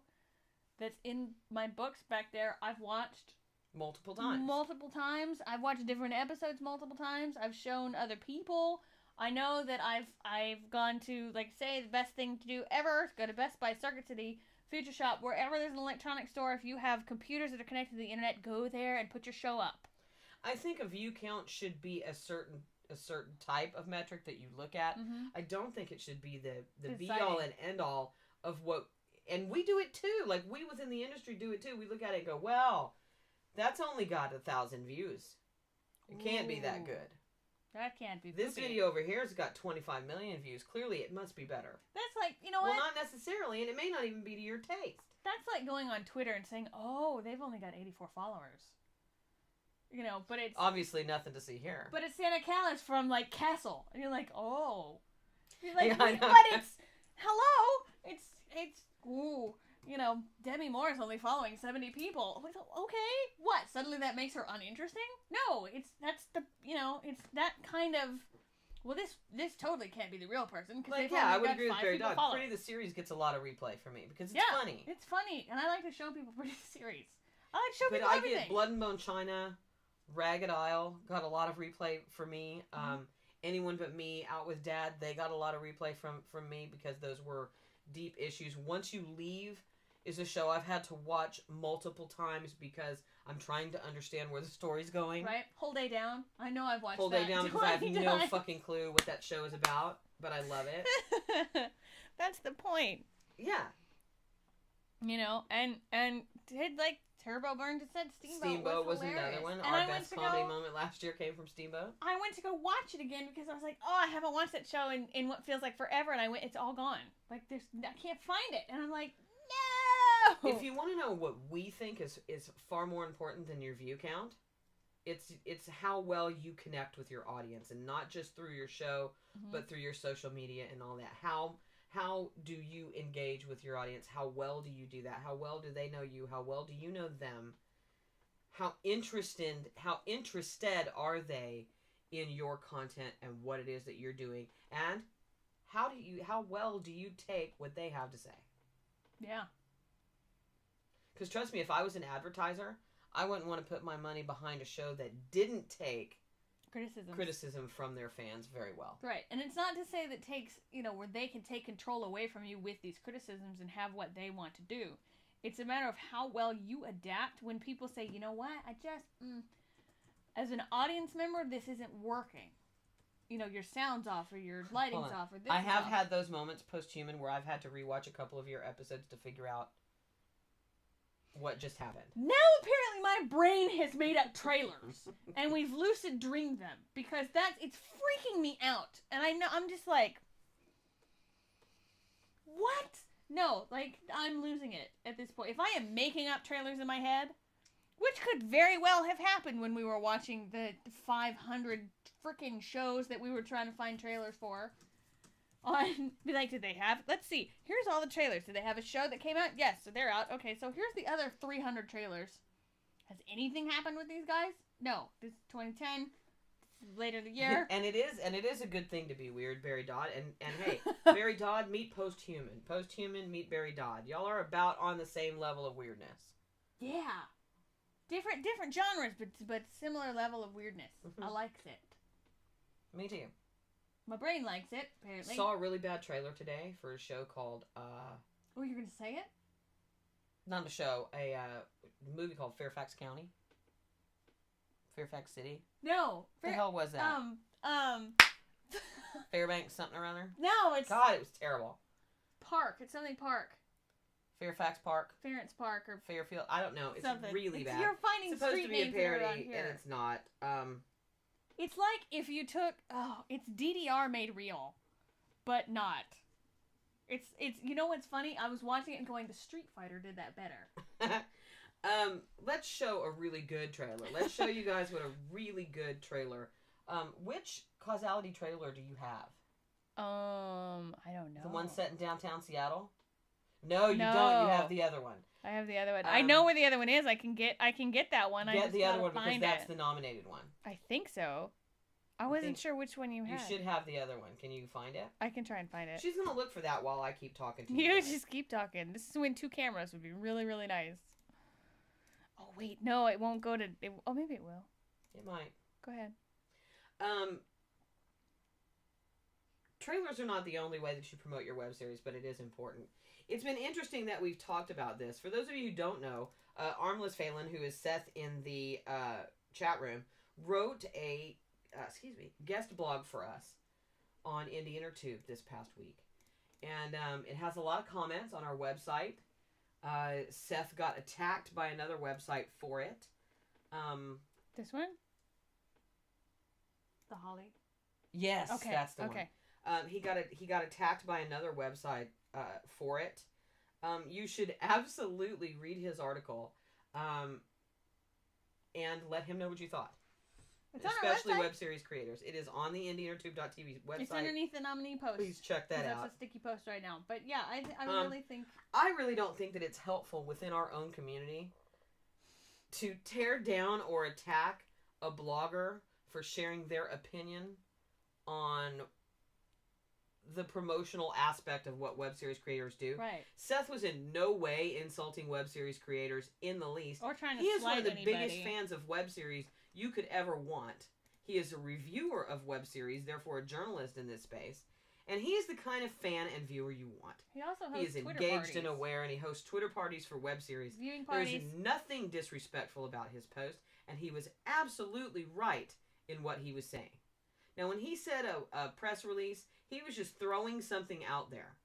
that's in my books back there, I've watched multiple times. I've watched different episodes multiple times. I've shown other people. I know that I've gone to, say, the best thing to do ever, go to Best Buy, Circuit City, Future Shop, wherever there's an electronic store. If you have computers that are connected to the internet, go there and put your show up. I think a view count should be a certain type of metric that you look at. Mm-hmm. I don't think it should be the be-all and end-all of what... And we do it too. We within the industry do it too. We look at it and go, well, that's only got 1,000 views. It can't be that good. That can't be. This video over here has got 25 million views. Clearly, it must be better. That's what? Well, not necessarily, and it may not even be to your taste. That's like going on Twitter and saying, oh, they've only got 84 followers. But it's... Obviously nothing to see here. But it's Santa Callis from, Castle. And you're like, oh. You're like, yeah, but it's... Hello? It's... Ooh. Demi Moore is only following 70 people. Okay, what? Suddenly that makes her uninteresting? No, it's that kind of well, this totally can't be the real person. Like, yeah, I would agree with Barry Dodd. Pretty the series gets a lot of replay for me because it's funny. It's funny, and I like to show people Pretty the series. I like to show people everything. But I get Blood and Bone China, Ragged Isle got a lot of replay for me. Anyone But Me, Out with Dad, they got a lot of replay from me because those were deep issues. Once You Leave is a show I've had to watch multiple times because I'm trying to understand where the story's going. Right? Whole Day Down. I know I've watched Whole Day Down because I have no fucking clue what that show is about, but I love it. That's the point. Yeah. You know, and did like Turbo Burn just said Steamboat was another one. Our best comedy moment last year came from Steamboat. I went to go watch it again because I was like, oh, I haven't watched that show in what feels like forever, and I went, it's all gone. Like I can't find it, and I'm like, no. If you want to know what we think is far more important than your view count, it's how well you connect with your audience, and not just through your show, but through your social media and all that. How do you engage with your audience? How well do you do that? How well do they know you? How well do you know them? How interested are they in your content and what it is that you're doing? And how well do you take what they have to say? Yeah. Because trust me, if I was an advertiser, I wouldn't want to put my money behind a show that didn't take criticism from their fans very well. Right. And it's not to say that takes, where they can take control away from you with these criticisms and have what they want to do. It's a matter of how well you adapt when people say, you know what, I just, as an audience member, this isn't working. Your sound's off or your lighting's off or this I have had those moments post-human where I've had to rewatch a couple of your episodes to figure out what just happened. Now apparently my brain has made up trailers and we've lucid dreamed them because it's freaking me out. And I'm just like, what? No, like I'm losing it at this point. If I am making up trailers in my head, which could very well have happened when we were watching the 500 freaking shows that we were trying to find trailers for. Be like, did they have? Let's see. Here's all the trailers. Did they have a show that came out? Yes, so they're out. Okay, so here's the other 300 trailers. Has anything happened with these guys? No. This is 2010. Later in the year. And it is a good thing to be weird, Barry Dodd. And hey, Barry Dodd meet Post-Human. Post-Human meet Barry Dodd. Y'all are about on the same level of weirdness. Yeah. Different genres, but similar level of weirdness. I like it. Me too. My brain likes it, apparently. Saw a really bad trailer today for a show called, Oh, you're going to say it? Not a show, a movie called Fairfax County. Fairfax City. No. What the hell was that? Fairbanks something or other? No, it's... God, it was terrible. Park. It's something Park. Fairfax Park? Ference Park or... Fairfield. I don't know. It's something. Really bad. You're finding it's supposed street to be a names parody, here. and it's not. It's like if you took... Oh, it's DDR made real, but not. It's you know what's funny? I was watching it and going, the Street Fighter did that better. Let's show a really good trailer. Let's show you guys what a really good trailer. Which Causality trailer do you have? I don't know. The one set in downtown Seattle? No, you don't. You have the other one. I have the other one. I know where the other one is. I can get that one. I just the other one because that's the nominated one. I think so. I wasn't sure which one you had. You should have the other one. Can you find it? I can try and find it. She's gonna look for that while I keep talking to you. You just keep talking. This is when 2 cameras would be really, really nice. Oh wait, no, it won't go to. Oh, maybe it will. It might. Go ahead. Trailers are not the only way that you promote your web series, but it is important. It's been interesting that we've talked about this. For those of you who don't know, Armless Phelan, who is Seth in the chat room, wrote a guest blog for us on Indie Intertube this past week. And it has a lot of comments on our website. Seth got attacked by another website for it. This one? The Holly? Yes, okay. That's the one. He got attacked by another website for it. You should absolutely read his article and let him know what you thought. It's especially on our web series creators. It is on the IndieIntertube.tv website. It's underneath the nominee post. Please check that out. That's a sticky post right now. But yeah, I really think... I really don't think that it's helpful within our own community to tear down or attack a blogger for sharing their opinion on the promotional aspect of what web series creators do. Right. Seth was in no way insulting web series creators in the least. Or trying to He is one of the anybody. biggest fans of web series you could ever want. He is a reviewer of web series, therefore a journalist in this space. And he is the kind of fan and viewer you want. He also hosts He is Twitter engaged parties. and aware, and he hosts Twitter parties for web series. Viewing parties. There's nothing disrespectful about his post, and he was absolutely right in what he was saying. Now, when he said a press release, he was just throwing something out there.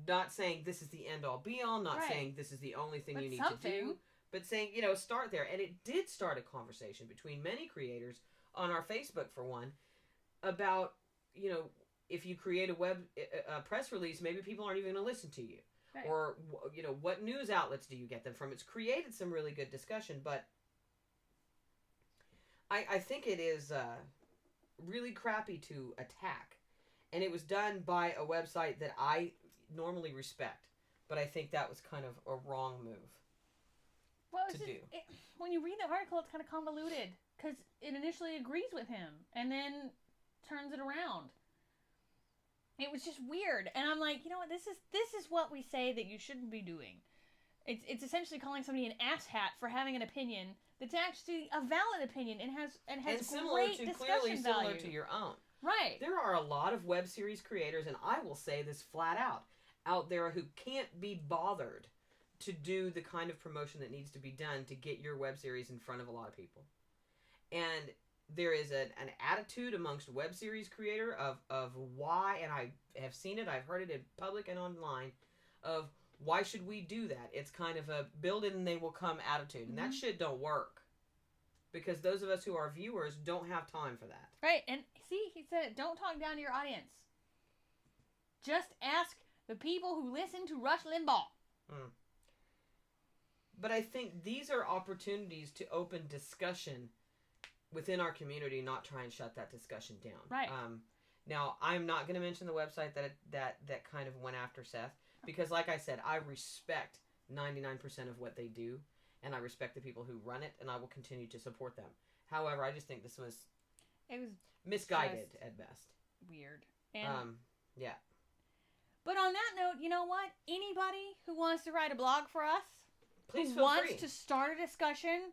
Not saying this is the end-all, be-all, not Right. saying this is the only thing But you need something. to do, but saying, start there. And it did start a conversation between many creators on our Facebook, for one, about, if you create a press release, maybe people aren't even going to listen to you. Right. Or, what news outlets do you get them from? It's created some really good discussion, but I think it is really crappy to attack. And it was done by a website that I normally respect. But I think that was kind of a wrong move to do. When you read the article, it's kind of convoluted. Because it initially agrees with him. And then turns it around. It was just weird. And I'm like, you know what, this is what we say that you shouldn't be doing. It's essentially calling somebody an asshat for having an opinion that's actually a valid opinion and has great discussion clearly similar value. to your own. Right. There are a lot of web series creators, and I will say this flat out there who can't be bothered to do the kind of promotion that needs to be done to get your web series in front of a lot of people. And there is an attitude amongst web series creator of why, and I have seen it, I've heard it in public and online, of why should we do that? It's kind of a build it and they will come attitude. And that shit don't work. Because those of us who are viewers don't have time for that. Right, and see, he said, don't talk down to your audience. Just ask the people who listen to Rush Limbaugh. But I think these are opportunities to open discussion within our community, not try and shut that discussion down. Right. Now, I'm not going to mention the website that kind of went after Seth, because like I said, I respect 99% of what they do, and I respect the people who run it, and I will continue to support them. However, I just think this was misguided at best. Weird. And yeah. But on that note, you know what? Anybody who wants to write a blog for us, please who feel wants free to start a discussion,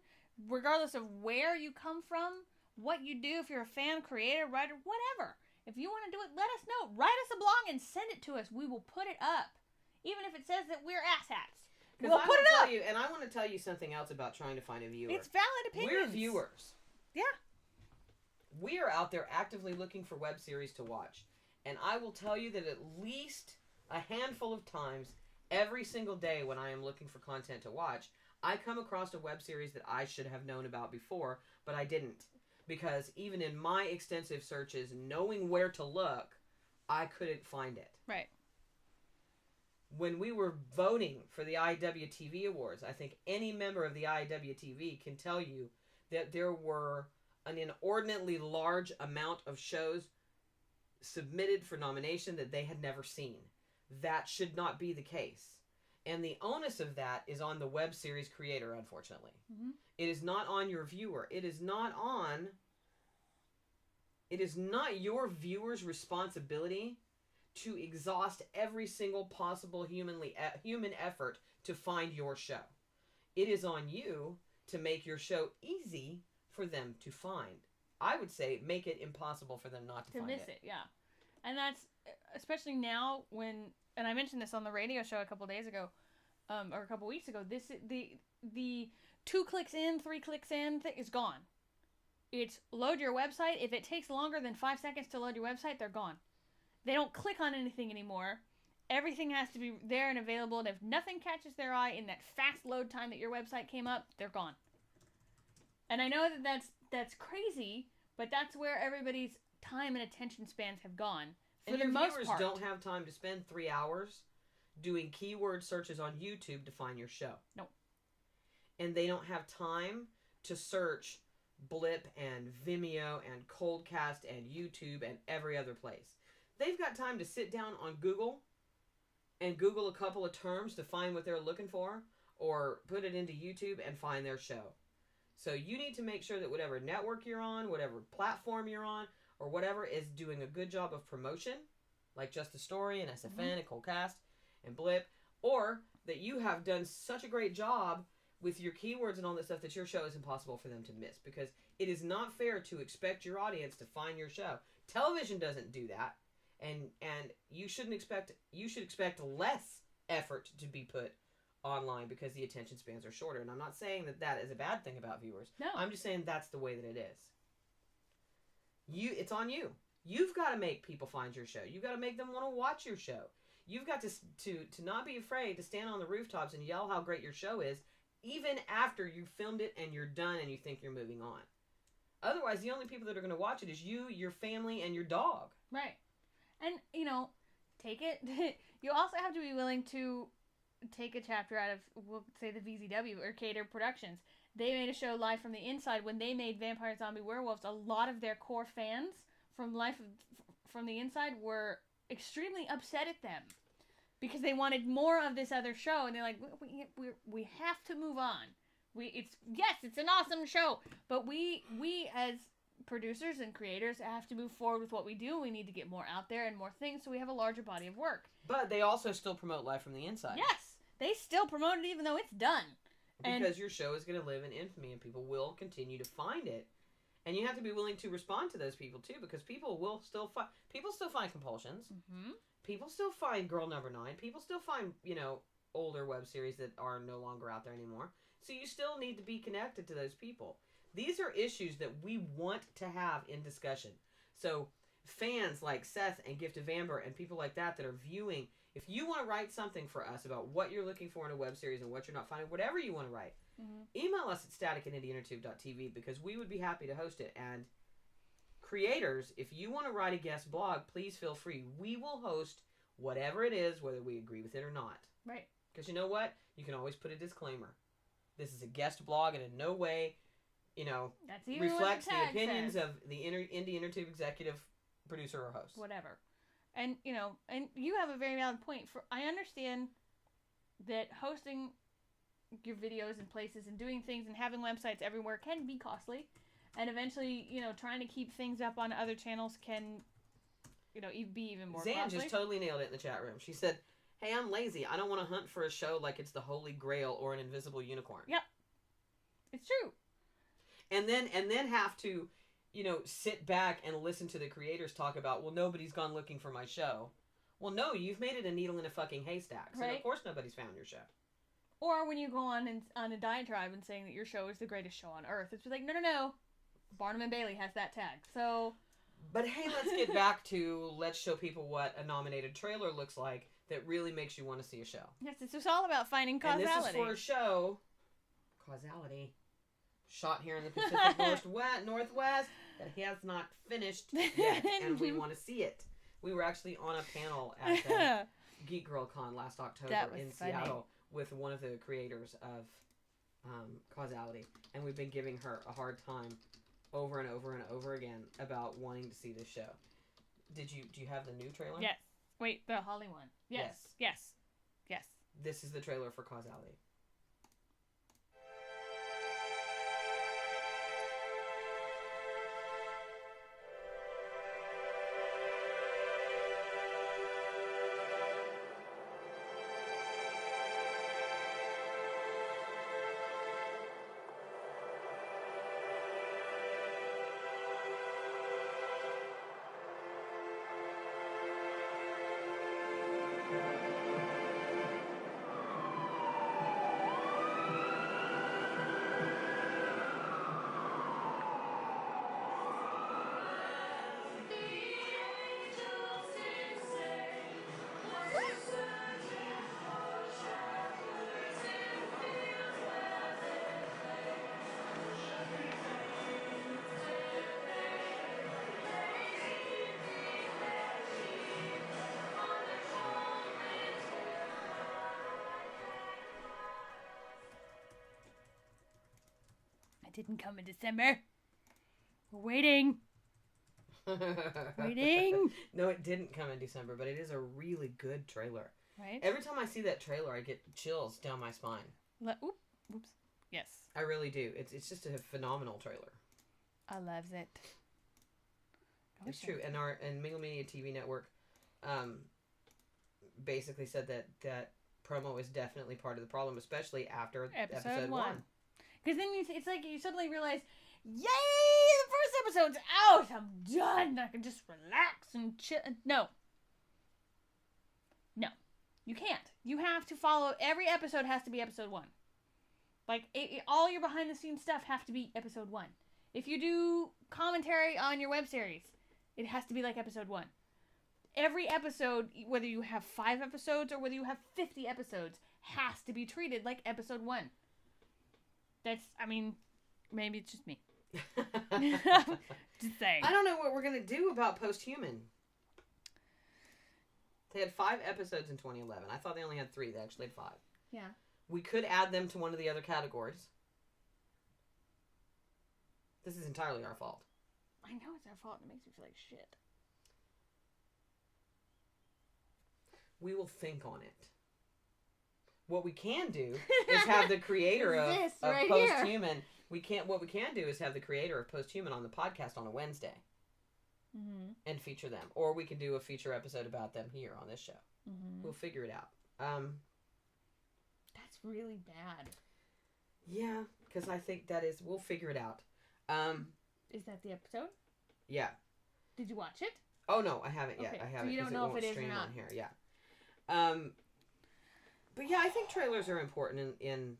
regardless of where you come from, what you do, if you're a fan, creator, writer, whatever. If you want to do it, let us know. Write us a blog and send it to us. We will put it up. Even if it says that we're asshats. We'll put it up. And I want to tell you something else about trying to find a viewer. It's valid opinions. We're viewers. Yeah. We are out there actively looking for web series to watch. And I will tell you that at least a handful of times, every single day when I am looking for content to watch, I come across a web series that I should have known about before, but I didn't. Because even in my extensive searches, knowing where to look, I couldn't find it. Right. When we were voting for the IWTV Awards, I think any member of the IWTV can tell you that there were an inordinately large amount of shows submitted for nomination that they had never seen. That should not be the case. And the onus of that is on the web series creator, unfortunately. Mm-hmm. It is not on your viewer. It is not your responsibility to exhaust every single possible human effort to find your show. It is on you to make your show easy for them to find. I would say make it impossible for them not to find it. To miss it, yeah. And that's, especially now when, and I mentioned this on the radio show a couple days ago, or a couple weeks ago, the 2 clicks in, 3 clicks in thing is gone. It's load your website. If it takes longer than 5 seconds to load your website, they're gone. They don't click on anything anymore. Everything has to be there and available, and if nothing catches their eye in that fast load time that your website came up, they're gone. And I know that that's crazy, but that's where everybody's time and attention spans have gone. For And the your most viewers part. don't have time to spend 3 hours doing keyword searches on YouTube to find your show. No. And they don't have time to search Blip and Vimeo and Coldcast and YouTube and every other place. They've got time to sit down on Google and Google a couple of terms to find what they're looking for, or put it into YouTube and find their show. So you need to make sure that whatever network you're on, whatever platform you're on, or whatever is doing a good job of promotion, like Just a Story and SFN and Cold Cast and Blip, or that you have done such a great job with your keywords and all that stuff that your show is impossible for them to miss, because it is not fair to expect your audience to find your show. Television doesn't do that, and you should expect less effort to be put online because the attention spans are shorter. And I'm not saying that is a bad thing about viewers. No. I'm just saying that's the way that it is. It's on you. You've got to make people find your show. You've got to make them want to watch your show. You've got to not be afraid to stand on the rooftops and yell how great your show is, even after you've filmed it and you're done and you think you're moving on. Otherwise, the only people that are going to watch it is you, your family, and your dog. Right. And, take it. You also have to be willing to take a chapter out of, we'll say, the VZW or Cater Productions. They made a show Live from the Inside. When they made Vampire Zombie Werewolves, a lot of their core fans from from the Inside were extremely upset at them because they wanted more of this other show, and they're like, we have to move on. It's an awesome show, but we as producers and creators have to move forward with what we do. We need to get more out there and more things, so we have a larger body of work. But they also still promote Live from the Inside. Yes, they still promote it even though it's done. Because your show is going to live in infamy, and people will continue to find it. And you have to be willing to respond to those people, too, because people still find compulsions. Mm-hmm. People still find Girl Number 9. People still find, older web series that are no longer out there anymore. So you still need to be connected to those people. These are issues that we want to have in discussion. So fans like Seth and Gift of Amber and people like that are viewing, if you want to write something for us about what you're looking for in a web series and what you're not finding, whatever you want to write, email us at static@indieintertube.tv, because we would be happy to host it. And creators, if you want to write a guest blog, please feel free. We will host whatever it is, whether we agree with it or not. Right. Because you know what? You can always put a disclaimer. This is a guest blog and in no way, reflects the opinions of the Indie Intertube executive producer or host. Whatever. And, and you have a very valid point. I understand that hosting your videos in places and doing things and having websites everywhere can be costly. And eventually, trying to keep things up on other channels can, be even more Zan costly. just totally nailed it in the chat room. She said, hey, I'm lazy. I don't want to hunt for a show like it's the Holy Grail or an invisible unicorn. Yep. It's true. And then have to, sit back and listen to the creators talk about, well, nobody's gone looking for my show. Well, no, you've made it a needle in a fucking haystack. So, right? Of course nobody's found your show. Or when you go on a diatribe and saying that your show is the greatest show on earth, it's like, no. Barnum and Bailey has that tag. So... But hey, let's get back to, let's show people what a nominated trailer looks like that really makes you want to see a show. Yes, it's just all about finding causality. And this is for a show, causality, shot here in the Pacific Northwest, that he has not finished yet, and we want to see it. We were actually on a panel at Geek Girl Con last October in Seattle with one of the creators of Causality, and we've been giving her a hard time over and over and over again about wanting to see this show. Do you have the new trailer? Yes. Wait, the Holly one. Yes. This is the trailer for Causality. Didn't come in December. We're waiting. Waiting. No, it didn't come in December, but it is a really good trailer. Right. Every time I see that trailer, I get chills down my spine. Oops. Yes. I really do. It's just a phenomenal trailer. I loves it. It's true. And Mingle Media TV Network basically said that promo is definitely part of the problem, especially after episode 1. Because then it's like you suddenly realize, yay, the first episode's out. I'm done. I can just relax and chill. No, you can't. You have to follow. Every episode has to be episode 1. Like, all your behind-the-scenes stuff have to be episode 1. If you do commentary on your web series, it has to be like episode 1. Every episode, whether you have 5 episodes or whether you have 50 episodes, has to be treated like episode 1. That's, I mean, maybe it's just me. Just saying. I don't know what we're going to do about Posthuman. They had 5 episodes in 2011. I thought they only had 3. They actually had 5. Yeah. We could add them to one of the other categories. This is entirely our fault. I know it's our fault. It makes me feel like shit. We will think on it. What we can do is have the creator of right Posthuman. What we can do is have the creator of Posthuman on the podcast on a Wednesday. Mm-hmm. And feature them. Or we could do a feature episode about them here on this show. Mm-hmm. We'll figure it out. That's really bad. Yeah, because I think we'll figure it out. Is that the episode? Yeah. Did you watch it? Oh, no, I haven't yet. Okay. I haven't. So you don't know if it is or not. On here. Yeah. But yeah, I think trailers are important in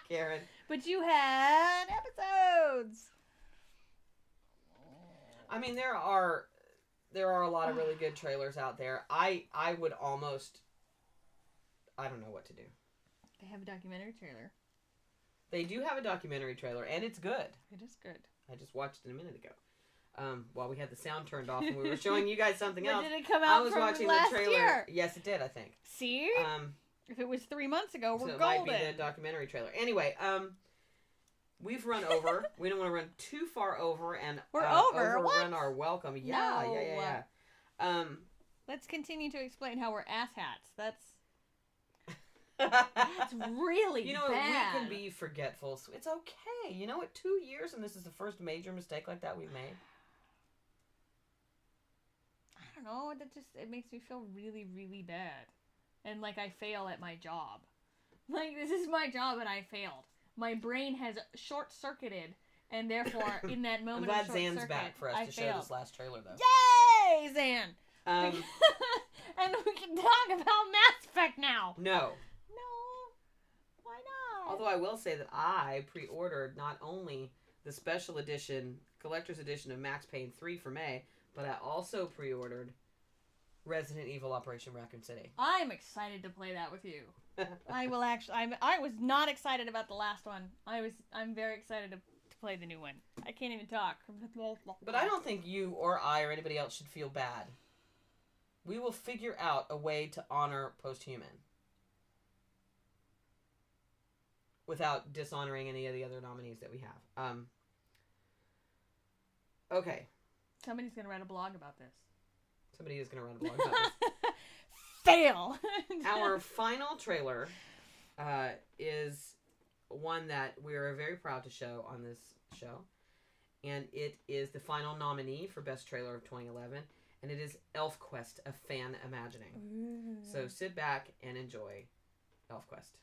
Karen. But you had episodes. I mean, there are a lot of really good trailers out there. I would almost, I don't know what to do. They have a documentary trailer. They do have a documentary trailer, and it's good. It is good. I just watched it a minute ago. While we had the sound turned off and we were showing you guys something else. Did it come out I was from watching last the trailer. year? Yes, it did, I think. See? If it was 3 months ago, we're so it golden. might be the documentary trailer. Anyway, we've run over. We don't want to run too far over and we're over. overrun our welcome. Yeah, No. yeah. Let's continue to explain how we're asshats. That's really You know, bad. we can be forgetful. So it's okay. You know what? 2 years and this is the first major mistake like that we've made. I don't know. It makes me feel really, really bad. And like I fail at my job. Like, this is my job and I failed. My brain has short-circuited, and therefore, in that moment I'm of glad short Zan's back for us to show this last trailer, though. Yay, Zan! And we can talk about Mass Effect now. No. Why not? Although I will say that I pre-ordered not only the special edition, collector's edition of Max Payne 3 for May, but I also pre-ordered Resident Evil Operation Raccoon City. I'm excited to play that with you. I will actually. I was not excited about the last one. I'm very excited to play the new one. I can't even talk. But I don't think you or I or anybody else should feel bad. We will figure out a way to honor Posthuman without dishonoring any of the other nominees that we have. Okay. Somebody's gonna write a blog about this. Somebody is gonna write a blog about this. Fail! Our final trailer is one that we are very proud to show on this show. And it is the final nominee for Best Trailer of 2011. And it is ElfQuest, A Fan Imagining. Ooh. So sit back and enjoy ElfQuest.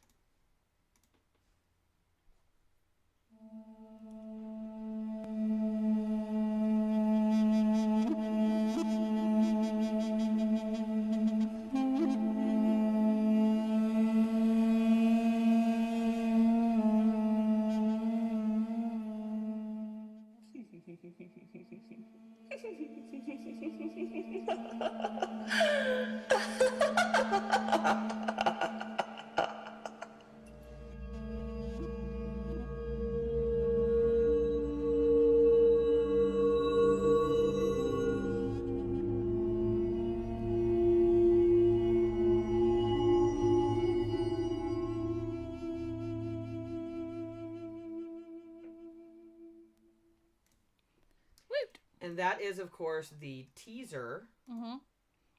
And that is, of course, the teaser. Mm-hmm.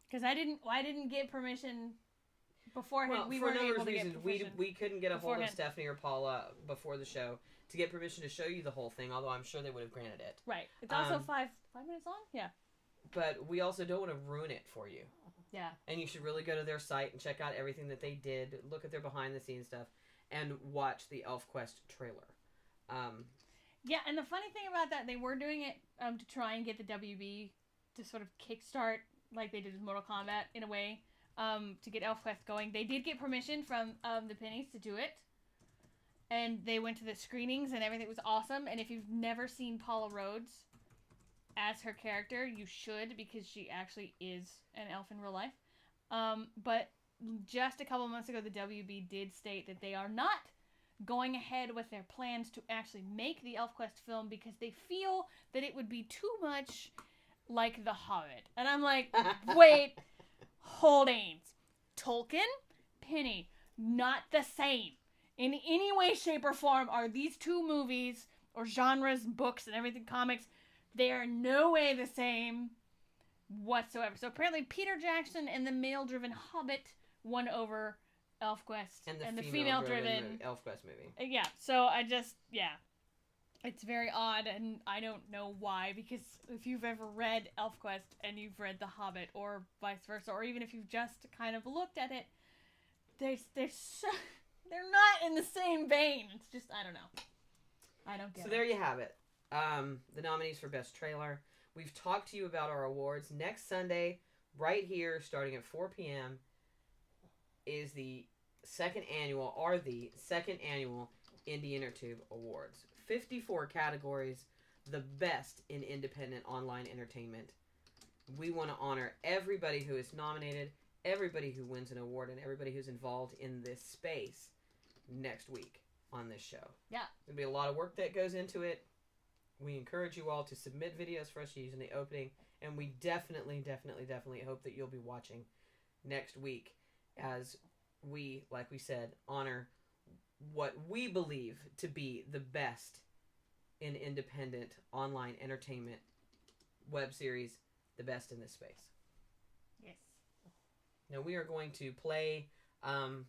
Because I didn't get permission beforehand. Well, We for a weren't number able of to get reasons, permission. we couldn't get a hold of beforehand. Stephanie or Paula before the show to get permission to show you the whole thing, although I'm sure they would have granted it. Right. It's also 5 minutes long? Yeah. But we also don't want to ruin it for you. Yeah. And you should really go to their site and check out everything that they did, look at their behind-the-scenes stuff, and watch the ElfQuest trailer. Yeah, and the funny thing about that, they were doing it to try and get the WB to sort of kickstart, like they did with Mortal Kombat, in a way, to get ElfQuest going. They did get permission from the Pennies to do it. And they went to the screenings and everything was awesome. And if you've never seen Paula Rhodes as her character, you should, because she actually is an elf in real life. But just a couple months ago, the WB did state that they are not going ahead with their plans to actually make the ElfQuest film because they feel that it would be too much like The Hobbit. And I'm like, wait, holdings. Tolkien, Penny, not the same. In any way, shape, or form are these two movies, or genres, books, and everything, comics, they are no way the same whatsoever. So apparently Peter Jackson and the male-driven Hobbit won over ElfQuest and the female-driven ElfQuest movie. Yeah, so it's very odd, and I don't know why, because if you've ever read ElfQuest and you've read The Hobbit, or vice versa, or even if you've just kind of looked at it, they're not in the same vein. It's just, I don't know. I don't get it. So there you have it. The nominees for Best Trailer. We've talked to you about our awards. Next Sunday, right here, starting at 4 p.m., is the second annual Indie Intertube Awards. 54 categories, the best in independent online entertainment. We want to honor everybody who is nominated, everybody who wins an award, and everybody who's involved in this space next week on this show. Yeah. There'll be a lot of work that goes into it. We encourage you all to submit videos for us to use in the opening, and we definitely hope that you'll be watching next week as we, like we said, honor what we believe to be the best in independent online entertainment web series, the best in this space. Yes. Now we are going to play. Do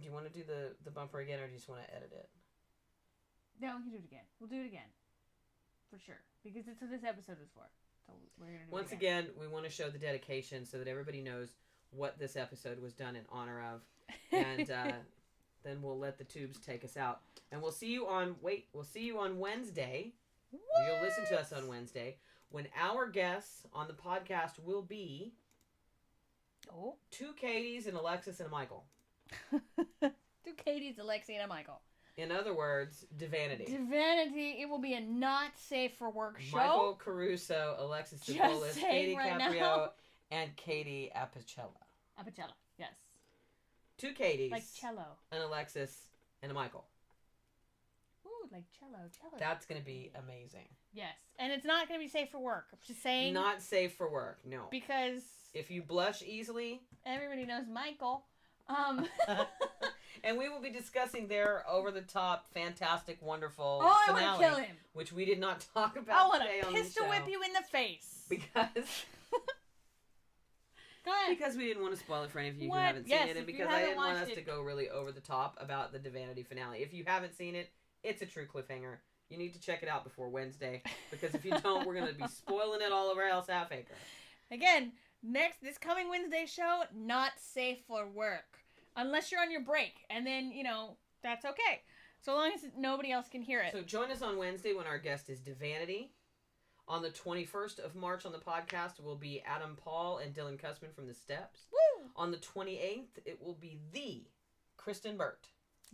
you want to do the bumper again, or do you just want to edit it? No, we can do it again. We'll do it again. For sure. Because it's what this episode is for. So we're going to do Once it again. again, we want to show the dedication so that everybody knows what this episode was done in honor of. And then we'll let the tubes take us out. And we'll see you on Wednesday. Or you'll listen to us on Wednesday, when our guests on the podcast will be two Katies and Alexis and Michael. Two Katies, Alexi, and a Michael. In other words, Divanity. Divanity, it will be a not safe for work show. Michael Caruso, Alexis DeBolis, Katie Caprio, and Katie Apicella. Apicella, yes. Two Katies. Like cello. An Alexis and a Michael. Ooh, like cello. That's going to be amazing. Yes. And it's not going to be safe for work. I'm just saying. Not safe for work, no. Because if you blush easily. Everybody knows Michael. And we will be discussing their over-the-top, fantastic, wonderful finale, I want to kill him. Which we did not talk about I want today to on the pistol show. whip you in the face. Because... Go ahead. Because we didn't want to spoil it for any of you who haven't seen it, and because I didn't want us to go really over the top about the Divanity finale. If you haven't seen it, it's a true cliffhanger. You need to check it out before Wednesday, because if you don't, we're going to be spoiling it all over Alice Half Acre. Again, this coming Wednesday show, not safe for work. Unless you're on your break, and then, that's okay. So long as nobody else can hear it. So join us on Wednesday when our guest is Divanity. On the 21st of March on the podcast will be Adam Paul and Dylan Cussman from The Steps. Woo! On the 28th, it will be the Kristen Burt.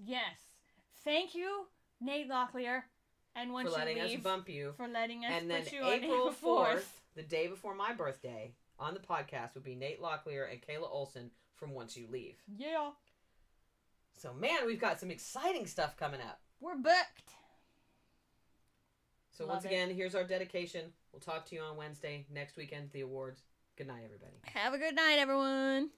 Yes. Thank you, Nate Locklear. And once for letting you leave, us bump you. For letting us and then put you April on April 4th, the day before my birthday, on the podcast will be Nate Locklear and Kayla Olson from Once You Leave. Yeah. So, man, we've got some exciting stuff coming up. We're booked. So, once again, here's our dedication. We'll talk to you on Wednesday. Next weekend, the awards. Good night, everybody. Have a good night, everyone.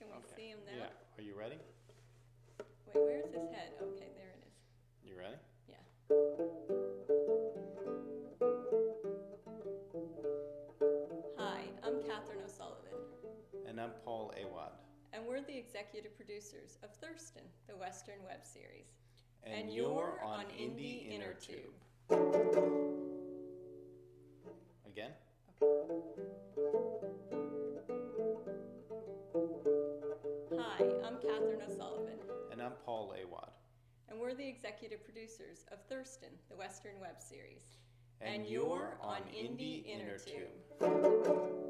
Can we Okay. see him now? Yeah. Are you ready? Wait, where's his head? Okay, there it is. You ready? Yeah. Hi, I'm Catherine O'Sullivan. And I'm Paul Awad. And we're the executive producers of Thurston, the Western web series. And you're on Indie Intertube. Again? Hi, I'm Catherine O'Sullivan. And I'm Paul Awad. And we're the executive producers of Thurston, the Western web series. And you're on Indie Intertube.